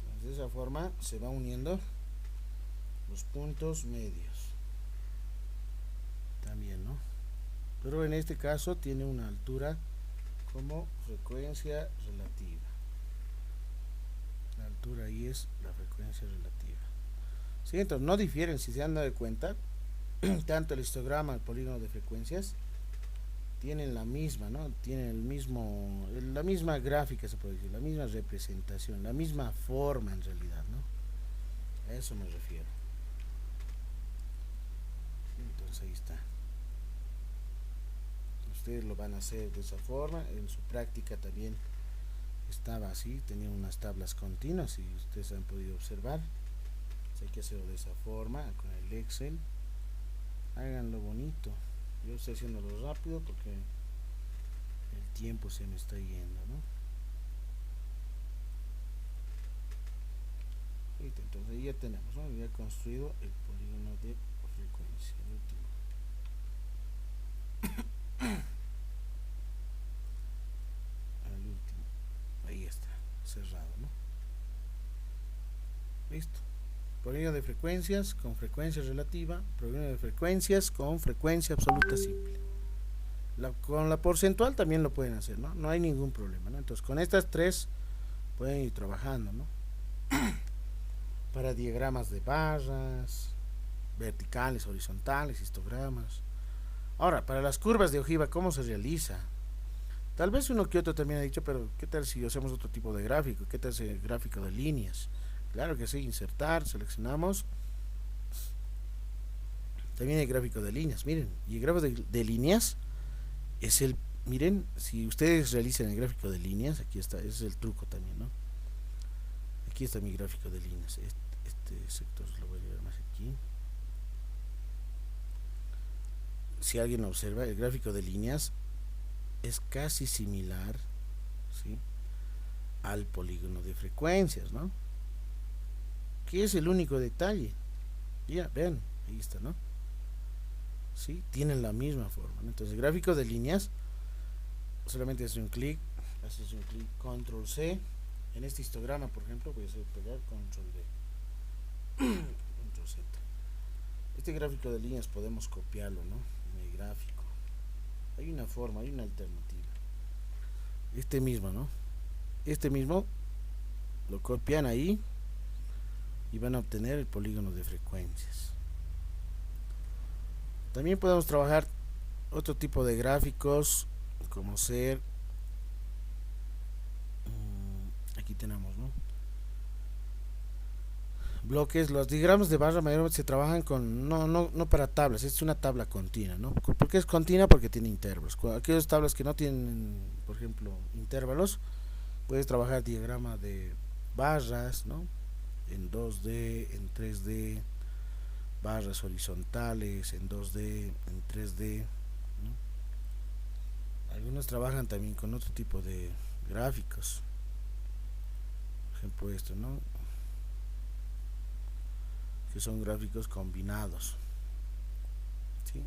Entonces de esa forma se va uniendo los puntos medios. También, ¿no? Pero en este caso tiene una altura como frecuencia relativa. La es la frecuencia relativa. ¿Sí? Entonces no difieren, si se han dado cuenta, tanto el histograma, el polígono de frecuencias, tienen la misma, ¿no? Tienen la misma gráfica, se puede decir, la misma representación, la misma forma en realidad, ¿no? A eso me refiero. Entonces ahí está. Ustedes lo van a hacer de esa forma. En su práctica también estaba así, tenía unas tablas continuas y ustedes han podido observar. Hay que hacerlo de esa forma con el Excel. Háganlo bonito. Yo estoy haciéndolo rápido porque el tiempo se me está yendo, ¿no? Entonces ya tenemos, ¿no? Ya construido el polígono de frecuencia, el último. Al último, ahí está, cerrado, ¿no? Listo. Polígono de frecuencias con frecuencia relativa, polígono de frecuencias con frecuencia absoluta simple. Con la porcentual también lo pueden hacer, ¿no? No hay ningún problema, ¿no? Entonces con estas tres pueden ir trabajando, ¿no? Para diagramas de barras, verticales, horizontales, histogramas. Ahora, para las curvas de ojiva, ¿cómo se realiza? Tal vez uno que otro también ha dicho, pero ¿qué tal si hacemos otro tipo de gráfico? ¿Qué tal ese gráfico de líneas? Claro que sí, insertar, seleccionamos. También hay gráfico de líneas, miren, y el gráfico de líneas es el, miren, si ustedes realizan el gráfico de líneas, aquí está, ese es el truco también, ¿no? Aquí está mi gráfico de líneas, este sector lo voy a llevar más aquí. Si alguien observa, el gráfico de líneas es casi similar, ¿sí?, al polígono de frecuencias, ¿no? Que es el único detalle. Ya, vean, ahí está, ¿no? ¿Sí? Tienen la misma forma, ¿no? Entonces el gráfico de líneas, solamente haces un clic, control C. En este histograma, por ejemplo, voy a hacer pegar control D, control Z. Este gráfico de líneas podemos copiarlo, ¿no? En el gráfico. Hay una forma, hay una alternativa. Este mismo, ¿no? Este mismo lo copian ahí y van a obtener el polígono de frecuencias. También podemos trabajar otro tipo de gráficos, como ser, aquí tenemos, ¿no?, bloques. Los diagramas de barra mayormente se trabajan con, no para tablas, es una tabla continua, ¿no? ¿Por qué es continua? Porque tiene intervalos. Aquellas tablas que no tienen, por ejemplo, intervalos, puedes trabajar diagrama de barras, ¿no?, en 2D, en 3D, barras horizontales en 2D, en 3D, ¿no? Algunos trabajan también con otro tipo de gráficos, por ejemplo esto, ¿no?, que son gráficos combinados, ¿sí?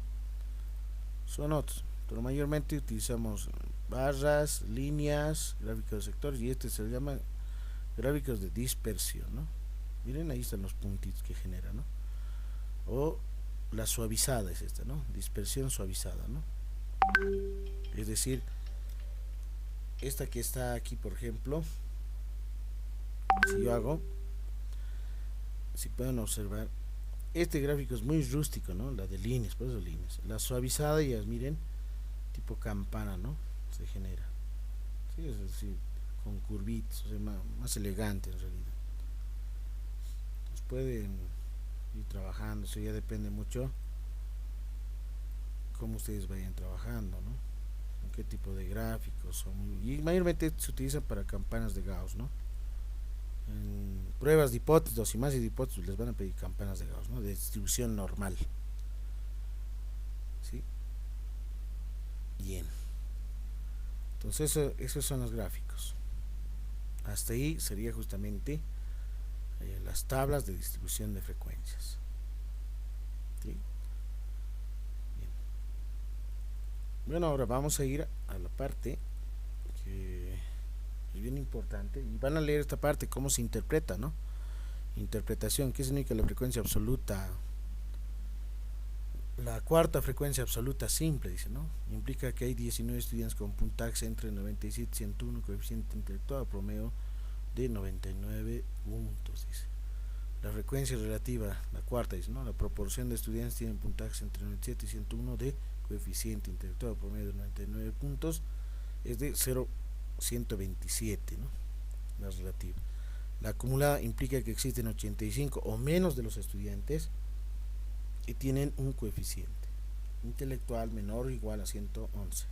Son otros, pero mayormente utilizamos barras, líneas, gráficos de sectores, y este se llama gráficos de dispersión, ¿no? Miren, ahí están los puntitos que genera, ¿no? O la suavizada es esta, ¿no? Dispersión suavizada, ¿no? Es decir, esta que está aquí, por ejemplo, si yo hago, si pueden observar, este gráfico es muy rústico, ¿no? La de líneas, por eso líneas. La suavizada, ya miren, tipo campana, ¿no? Se genera, ¿sí? Es decir, con curvitos, o sea, más elegante en realidad. Pues pueden ir trabajando, eso ya depende mucho cómo ustedes vayan trabajando, ¿no? Con qué tipo de gráficos son, y mayormente se utilizan para campanas de Gauss, ¿no? En pruebas de hipótesis, dosimasis de hipótesis, les van a pedir campanas de Gauss, ¿no?, de distribución normal, ¿sí? Bien, entonces esos son los gráficos. Hasta ahí sería justamente las tablas de distribución de frecuencias, ¿sí? Bien. Bueno, ahora vamos a ir a la parte que es bien importante, y van a leer esta parte, cómo se interpreta, ¿no? Interpretación, ¿qué significa la frecuencia absoluta? La cuarta frecuencia absoluta simple, dice, ¿no? Implica que hay 19 estudiantes con puntaje entre 97 y 101, coeficiente intelectual promedio de 99 puntos, dice. La frecuencia relativa, la cuarta, dice, ¿no? La proporción de estudiantes tienen puntajes entre 97 y 101 de coeficiente intelectual promedio de 99 puntos es de 0,127, ¿no? La relativa. La acumulada implica que existen 85 o menos de los estudiantes que tienen un coeficiente intelectual menor o igual a 111.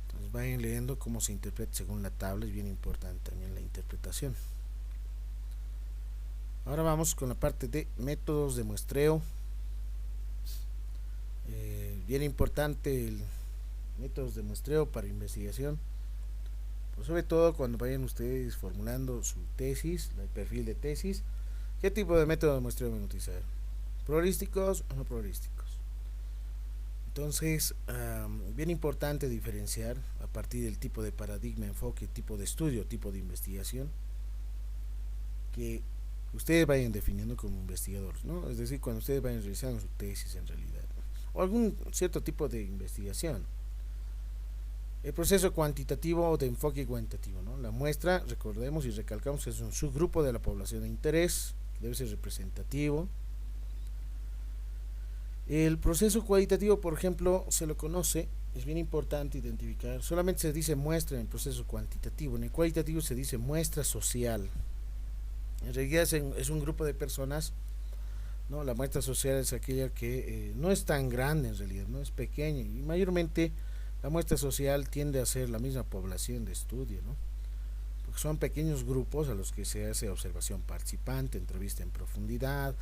Entonces vayan leyendo cómo se interpreta según la tabla, es bien importante también la interpretación. Ahora vamos con la parte de métodos de muestreo. Bien importante el métodos de muestreo para investigación, pues sobre todo cuando vayan ustedes formulando su tesis, el perfil de tesis, qué tipo de método de muestreo van a utilizar, probabilísticos o no probabilísticos. Entonces, bien importante diferenciar a partir del tipo de paradigma, enfoque, tipo de estudio, tipo de investigación que ustedes vayan definiendo como investigadores, ¿no? Es decir, cuando ustedes vayan realizando su tesis en realidad, o algún cierto tipo de investigación. El proceso cuantitativo o de enfoque cuantitativo, ¿no? La muestra, recordemos y recalcamos que es un subgrupo de la población de interés, que debe ser representativo. El proceso cualitativo, por ejemplo, se lo conoce, es bien importante identificar, solamente se dice muestra en el proceso cuantitativo, en el cualitativo se dice muestra social. En realidad es un grupo de personas, ¿no? La muestra social es aquella que no es tan grande en realidad, no es pequeña, y mayormente la muestra social tiende a ser la misma población de estudio, ¿no? Porque son pequeños grupos a los que se hace observación participante, entrevista en profundidad,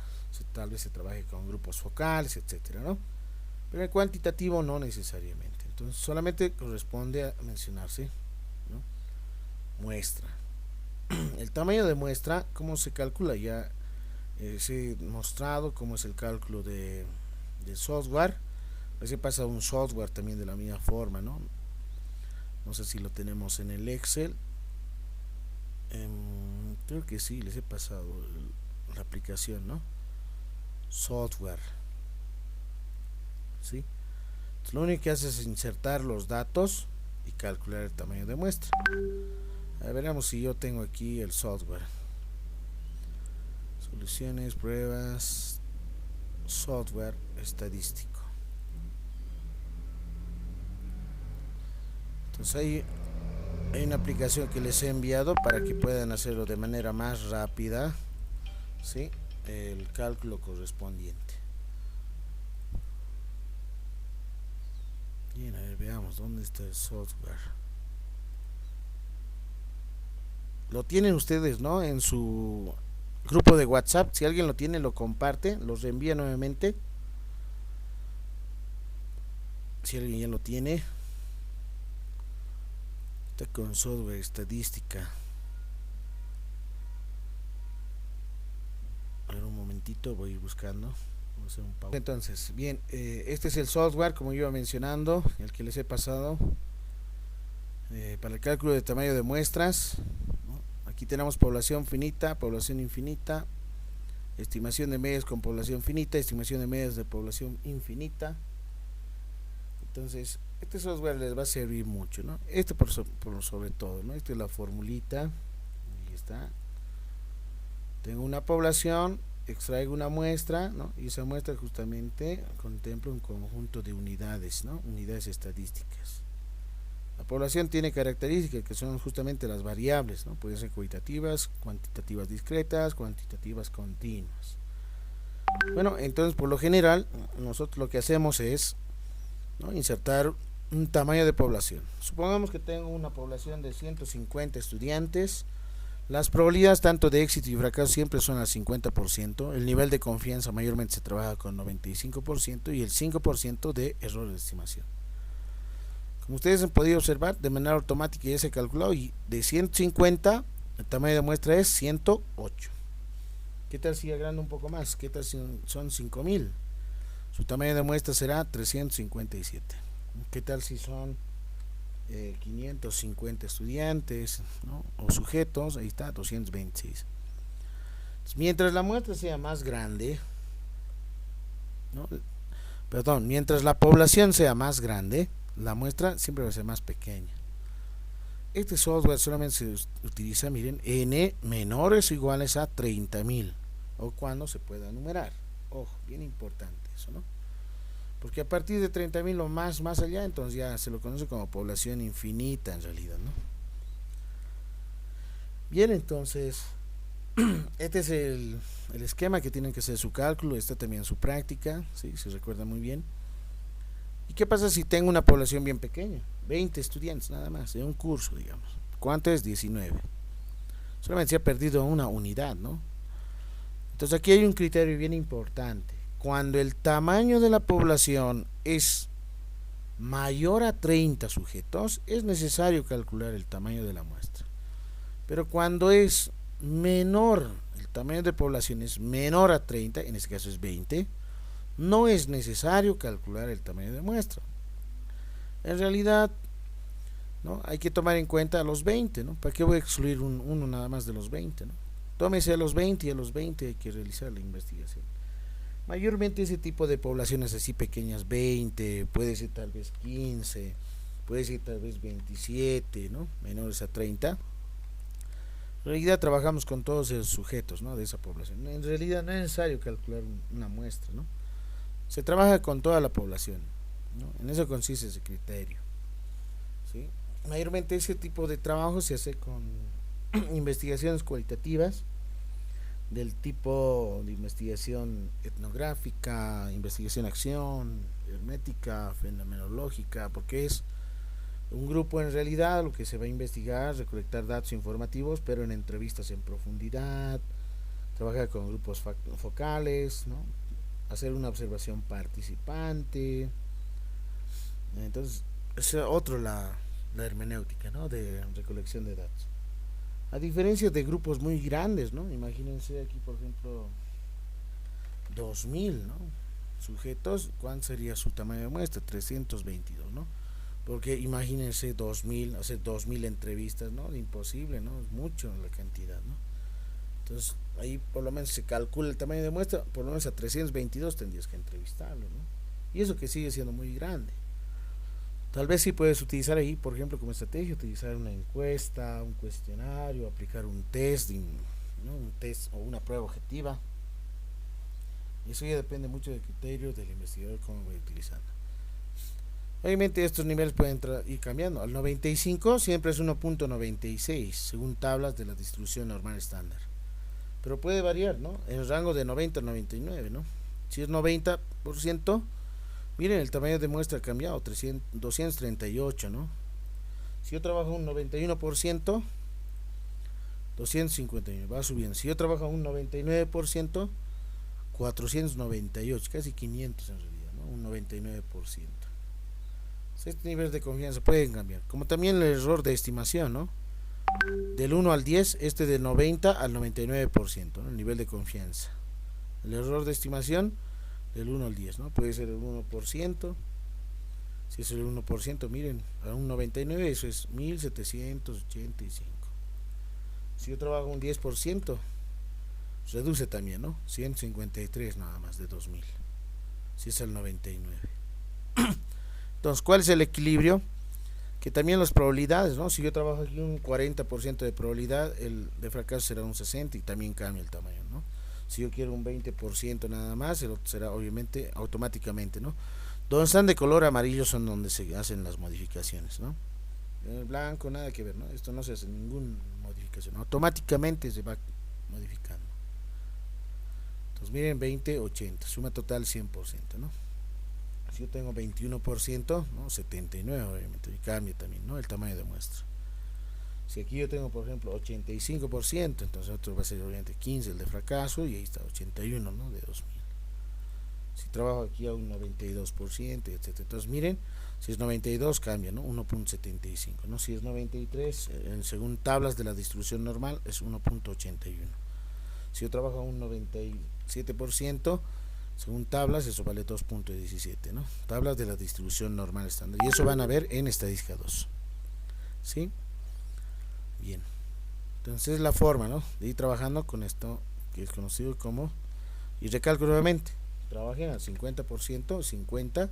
tal vez se trabaje con grupos focales, etcétera, ¿no? Pero el cuantitativo no necesariamente. Entonces solamente corresponde a mencionarse, ¿no? Muestra. El tamaño de muestra, ¿cómo se calcula? Ya se ha mostrado cómo es el cálculo de software. Se pasa un software también de la misma forma, ¿no? No sé si lo tenemos en el Excel. Creo que sí, les he pasado la aplicación, ¿no? Software. ¿Sí? Entonces, lo único que hace es insertar los datos y calcular el tamaño de muestra. A ver, veremos si yo tengo aquí el software. Soluciones, pruebas, software estadístico. Entonces hay una aplicación que les he enviado para que puedan hacerlo de manera más rápida, ¿sí? El cálculo correspondiente. Bien, a ver, veamos dónde está el software. Lo tienen ustedes, ¿no? En su grupo de WhatsApp. Si alguien lo tiene, lo comparte, los reenvía nuevamente. Si alguien ya lo tiene, está con software estadística. A ver, un momentito, voy a ir buscando. Entonces, bien, este es el software, como iba mencionando, el que les he pasado para el cálculo de tamaño de muestras, ¿no? Aquí tenemos población finita, población infinita, estimación de medias con población finita, estimación de medias de población infinita. Entonces, este software les va a servir mucho, ¿no? Este por sobre todo, ¿no? Esta es la formulita, ahí está. Tengo una población, extraigo una muestra, ¿no? Y esa muestra justamente contempla un conjunto de unidades, ¿no? Unidades estadísticas. La población tiene características que son justamente las variables, ¿no? Pueden ser cualitativas, cuantitativas discretas, cuantitativas continuas. Bueno, entonces por lo general nosotros lo que hacemos es, ¿no?, insertar un tamaño de población. Supongamos que tengo una población de 150 estudiantes. Las probabilidades tanto de éxito y fracaso siempre son al 50%. El nivel de confianza mayormente se trabaja con 95% y el 5% de error de estimación. Como ustedes han podido observar, de manera automática ya se ha calculado, y de 150 el tamaño de muestra es 108. ¿Qué tal si agrando un poco más? ¿Qué tal si son 5000? Su tamaño de muestra será 357. ¿Qué tal si son 550 estudiantes, ¿no?, o sujetos? Ahí está, 226. Entonces, mientras la muestra sea más grande, ¿no?, perdón, mientras la población sea más grande, la muestra siempre va a ser más pequeña. Este software solamente se utiliza, miren, n menores o iguales a 30.000 o cuando se pueda numerar. Ojo, bien importante eso, ¿no? Porque a partir de 30.000 o más allá, entonces ya se lo conoce como población infinita en realidad, ¿no? Bien, entonces, este es el esquema que tienen que hacer su cálculo, está también su práctica, ¿sí? Se recuerda muy bien. ¿Y qué pasa si tengo una población bien pequeña? 20 estudiantes nada más, de un curso, digamos. ¿Cuánto es? 19. Solamente se ha perdido una unidad, ¿no? Entonces aquí hay un criterio bien importante. Cuando el tamaño de la población es mayor a 30 sujetos, es necesario calcular el tamaño de la muestra. Pero cuando es menor, el tamaño de población es menor a 30, en este caso es 20, no es necesario calcular el tamaño de muestra. En realidad, ¿no? Hay que tomar en cuenta a los 20, ¿no? ¿Para qué voy a excluir uno nada más de los 20, ¿no? Tómese a los 20 y a los 20 hay que realizar la investigación. Mayormente ese tipo de poblaciones así pequeñas, 20, puede ser tal vez 15, puede ser tal vez 27, ¿no? Menores a 30. En realidad trabajamos con todos esos sujetos, ¿no? De esa población. En realidad no es necesario calcular una muestra, ¿no? Se trabaja con toda la población, ¿no? En eso consiste ese criterio, ¿sí? Mayormente ese tipo de trabajo se hace con investigaciones cualitativas del tipo de investigación etnográfica, investigación acción, hermética, fenomenológica, porque es un grupo en realidad lo que se va a investigar, recolectar datos informativos, pero en entrevistas en profundidad, trabajar con grupos focales, ¿no? Hacer una observación participante. Entonces, es otro la hermenéutica, ¿no? De recolección de datos. A diferencia de grupos muy grandes, ¿no? Imagínense aquí, por ejemplo, 2000, ¿no? Sujetos, ¿cuál sería su tamaño de muestra? 322, ¿no? Porque imagínense 2000, hacer 2000 entrevistas, ¿no? Imposible, ¿no? Es mucho la cantidad, ¿no? Entonces, ahí por lo menos se calcula el tamaño de muestra, por lo menos a 322 tendrías que entrevistarlo, ¿no? Y eso que sigue siendo muy grande. Tal vez sí puedes utilizar ahí, por ejemplo, como estrategia, utilizar una encuesta, un cuestionario, aplicar un test, ¿no? Un test o una prueba objetiva. Eso ya depende mucho del criterio del investigador, cómo voy utilizando. Obviamente estos niveles pueden ir cambiando. Al 95 siempre es 1.96, según tablas de la distribución normal estándar. Pero puede variar, ¿no? En el rango de 90 a 99, ¿no? Si es 90%, miren, el tamaño de muestra ha cambiado, 238, ¿no? Si yo trabajo un 91%, 251, va subiendo. Si yo trabajo un 99%, 498, casi 500 en realidad, ¿no? Un 99%. Estos niveles de confianza pueden cambiar. Como también el error de estimación, ¿no? Del 1 al 10, este de 90 al 99%, ¿no? El nivel de confianza. El error de estimación del 1 al 10, ¿no? Puede ser el 1%. Si es el 1%, miren, a un 99 eso es 1785. Si yo trabajo un 10%, reduce también, ¿no? 153 nada más de 2000. Si es el 99. Entonces, ¿cuál es el equilibrio? Que también las probabilidades, ¿no? Si yo trabajo aquí un 40% de probabilidad, el de fracaso será un 60 y también cambia el tamaño, ¿no? Si yo quiero un 20% nada más, el otro será obviamente automáticamente, ¿no? Donde están de color amarillo son donde se hacen las modificaciones, ¿no? En el blanco nada que ver, ¿no? Esto no se hace ninguna modificación, automáticamente se va modificando. Entonces miren, 20, 80, suma total 100%, ¿no? Si yo tengo 21%, ¿no? 79 obviamente, y cambia también, ¿no? El tamaño de muestra. Si aquí yo tengo, por ejemplo, 85%, entonces otro va a ser obviamente 15 el de fracaso y ahí está 81, ¿no? De 2000. Si trabajo aquí a un 92%, etcétera. Entonces miren, si es 92 cambia, ¿no? 1.75, ¿no? Si es 93, según tablas de la distribución normal es 1.81. Si yo trabajo a un 97%, según tablas eso vale 2.17, ¿no? Tablas de la distribución normal estándar. Y eso van a ver en estadística 2. ¿Sí? Bien. Entonces la forma, ¿no? De ir trabajando con esto que es conocido como, y recalco nuevamente, trabajen al 50%, 50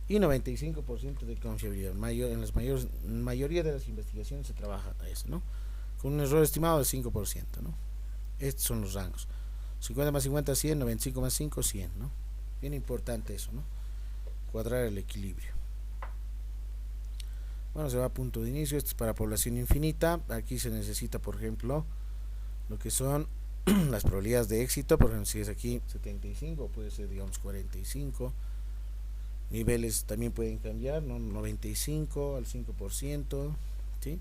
y 95% de confiabilidad. En la mayoría de las investigaciones se trabaja a eso, ¿no? Con un error estimado del 5%, ¿no? Estos son los rangos. 50 más 50, 100, 95 más 5, 100, ¿no? Bien importante eso, ¿no? Cuadrar el equilibrio. Bueno, se va a punto de inicio. Esto es para población infinita. Aquí se necesita, por ejemplo, lo que son las probabilidades de éxito. Por ejemplo, si es aquí 75, puede ser, digamos, 45. Niveles también pueden cambiar, ¿no? 95 al 5%, ¿sí?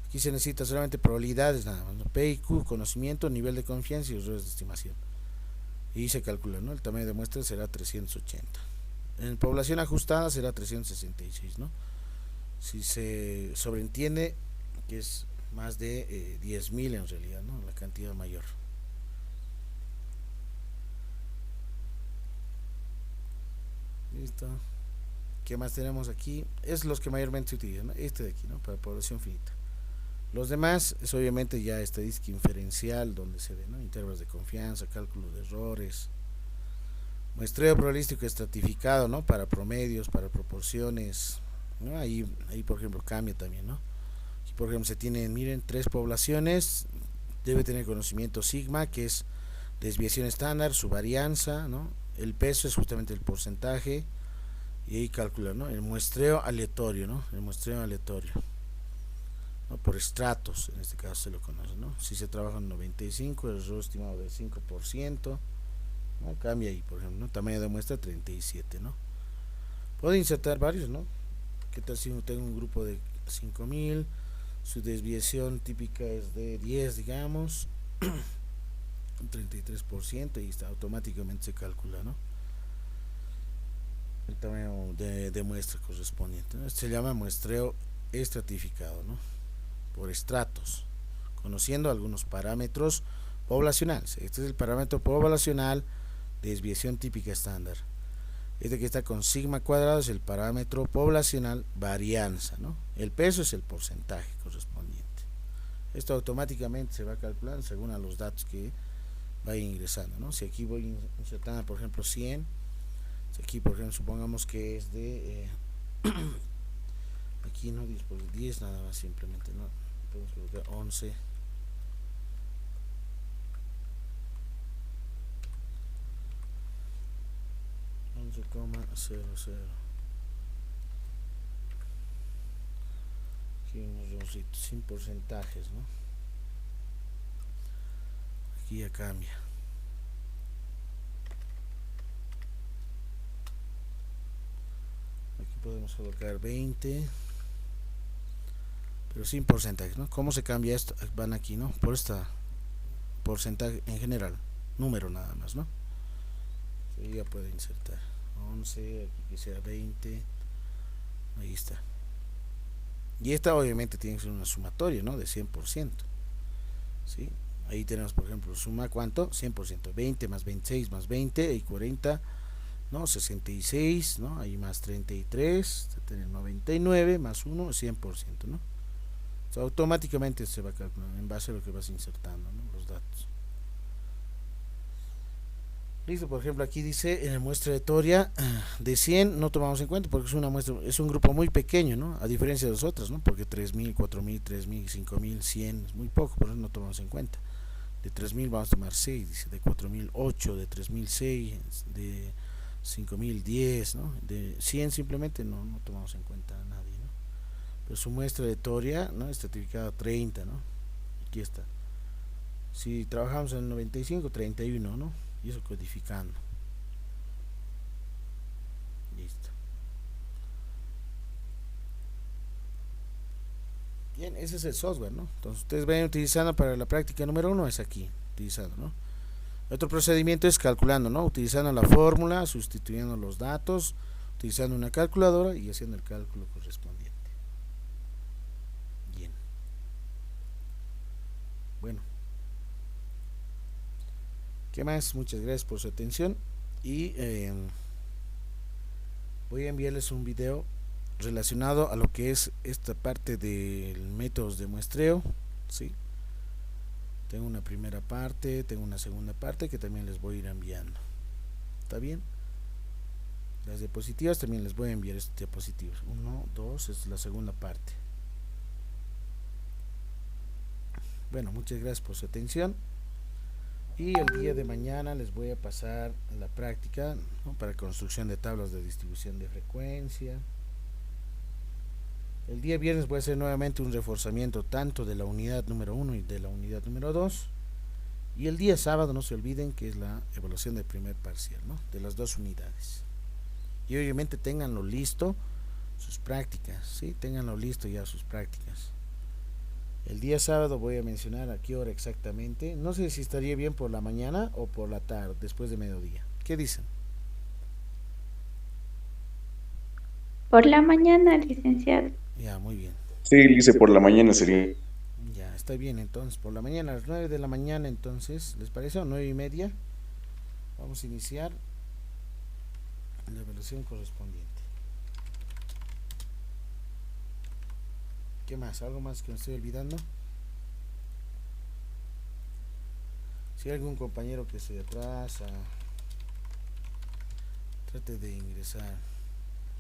Aquí se necesita solamente probabilidades nada más, ¿no? P y Q, conocimiento, nivel de confianza y errores de estimación. Y se calcula, ¿no? El tamaño de muestra será 380. En población ajustada será 366, ¿no? Si se sobreentiende que es más de 10.000 en realidad, ¿no? La cantidad mayor. Listo. ¿Qué más tenemos aquí? Es los que mayormente se utilizan, ¿no? Este de aquí, ¿no? Para población finita. Los demás es obviamente ya estadística inferencial, donde se ve, ¿no? Intervalos de confianza, cálculo de errores, muestreo probabilístico estratificado, ¿no? Para promedios, para proporciones, ¿no? Ahí por ejemplo cambia también, ¿no? Aquí por ejemplo se tienen, miren, 3 poblaciones, debe tener conocimiento sigma, que es desviación estándar, su varianza, ¿no? El peso es justamente el porcentaje, y ahí calcula, ¿no? El muestreo aleatorio, ¿no? El muestreo aleatorio, ¿no? Por estratos, en este caso se lo conoce, ¿no? Si se trabaja en 95, el error estimado del 5%, ¿no? Cambia ahí, por ejemplo, ¿no? Tamaño de muestra 37, ¿no? Puedo insertar varios, ¿no? ¿Qué tal si tengo un grupo de 5000? Su desviación típica es de 10, digamos, un 33%, y está, automáticamente se calcula, ¿no? El tamaño de muestra correspondiente, ¿no? Este se llama muestreo estratificado, ¿no? Por estratos, conociendo algunos parámetros poblacionales. Este es el parámetro poblacional, desviación típica estándar. Este que está con sigma cuadrado es el parámetro poblacional varianza, ¿no? El peso es el porcentaje correspondiente. Esto automáticamente se va calculando según a los datos que vaya ingresando, ¿no? Si aquí voy insertando, por ejemplo, 100, si aquí, por ejemplo, supongamos que es de aquí no 10 por 10 nada más, simplemente, ¿no? Podemos colocar 11. Aquí unos rositos sin porcentajes, ¿no? Aquí ya cambia. Aquí podemos colocar 20, pero sin porcentajes, ¿no? ¿Cómo se cambia esto? Van aquí, ¿no? Por esta porcentaje en general, número nada más, ¿no? Sí, ya puede insertar 11, aquí que sea 20, ahí está. Y esta obviamente tiene que ser una sumatoria, ¿no? De 100%, ¿sí? Ahí tenemos, por ejemplo, suma ¿cuánto? 100%, 20 más 26 más 20 y 40, ¿no? 66, ¿no? Ahí más 33, tener 99 más 1, 100%, ¿no? O sea, automáticamente se va calculando en base a lo que vas insertando, ¿no? Los datos. Listo, por ejemplo, aquí dice en la muestra aleatoria de 100 no tomamos en cuenta porque es una muestra, es un grupo muy pequeño, ¿no? A diferencia de los otros, ¿no? Porque 3000, 4000, 3000, 5000, 100 es muy poco, por eso no tomamos en cuenta. De 3000 vamos a tomar 6, dice, de 4000 8, de 3000 6, de 5000 10, ¿no? De 100 simplemente no tomamos en cuenta a nadie, ¿no? Pero su muestra aleatoria, ¿no? Estratificada 30, ¿no? Aquí está. Si trabajamos en el 95, 31, ¿no? Y eso codificando. Listo. Bien, ese es el software, ¿no? Entonces ustedes vayan utilizando para la práctica número 1, es aquí, utilizando, ¿no? Otro procedimiento es calculando, ¿no? Utilizando la fórmula, sustituyendo los datos, utilizando una calculadora y haciendo el cálculo correspondiente. Bien. Bueno. ¿Qué más? Muchas gracias por su atención y voy a enviarles un video relacionado a lo que es esta parte del métodos de muestreo, ¿sí? Tengo una primera parte, tengo una segunda parte que también les voy a ir enviando. ¿Está bien? Las diapositivas también les voy a enviar estas diapositivas. 1, 2, es la segunda parte. Bueno, muchas gracias por su atención. Y el día de mañana les voy a pasar la práctica, ¿no?, para construcción de tablas de distribución de frecuencia. El día viernes voy a hacer nuevamente un reforzamiento tanto de la unidad número 1 y de la unidad número 2. Y el día sábado no se olviden que es la evaluación del primer parcial, ¿no?, de las 2 unidades. Y obviamente tenganlo listo sus prácticas, ¿sí? Tenganlo listo ya sus prácticas. El día sábado voy a mencionar a qué hora exactamente. No sé si estaría bien por la mañana o por la tarde, después de mediodía. ¿Qué dicen? Por la mañana, licenciado. Ya, muy bien. Sí, Lice, por la mañana sería. Ya, está bien entonces. Por la mañana, a las 9 de la mañana entonces, ¿les parece? ¿O 9:30? Vamos a iniciar la evaluación correspondiente. ¿Qué más? ¿Algo más que me estoy olvidando? Si hay algún compañero que se atrasa, trate de ingresar.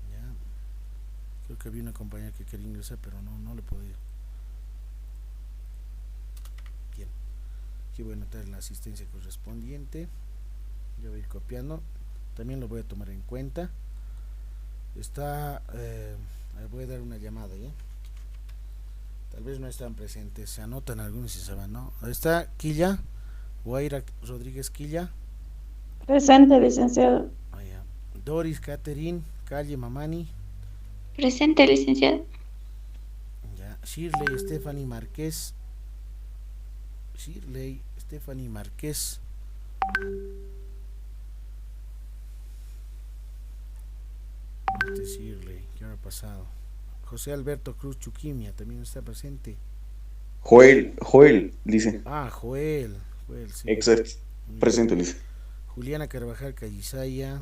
Ya. Creo que había una compañera que quería ingresar, pero no le he podido. Bien. Aquí voy a anotar la asistencia correspondiente. Yo voy a ir copiando. También lo voy a tomar en cuenta. Está... voy a dar una llamada, ¿ya? Tal vez no están presentes. Se anotan algunos y se van, ¿no? Está Quilla. Guaira Rodríguez Quilla. Presente, licenciado. Ya. Doris Catherine Calle Mamani. Presente, licenciado. Ya. Shirley Stephanie Márquez. Shirley Stephanie Márquez. Shirley, ¿qué ha pasado? José Alberto Cruz Chuquimia también está presente. Joel, Lice. Ah, Joel, sí. Exacto. Muy bien. Presente, Lice. Juliana Carvajal Callisaya.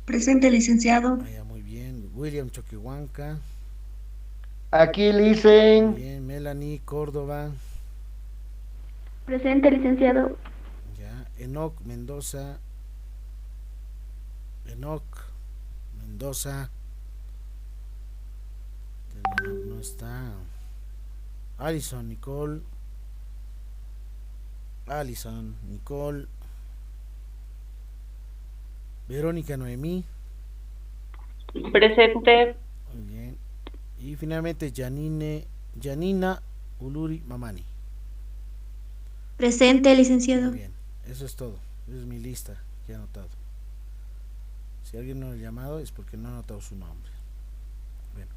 Presente, licenciado. Ya, muy bien. William Choquehuanca. Aquí, Muy Licen. bien. Melanie Córdoba. Presente, licenciado. Ya. Enoc Mendoza. No está. Alison Nicole. Verónica Noemí. Presente. Muy bien. Y finalmente Janina Uluri Mamani. Presente, licenciado. Muy bien. Eso es todo. Esa es mi lista que he anotado. Si alguien no lo ha llamado es porque no ha anotado su nombre. Bueno.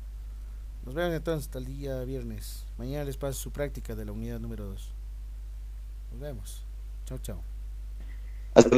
Nos vemos entonces hasta el día viernes. Mañana les paso su práctica de la unidad número 2. Nos vemos. Chao, chao.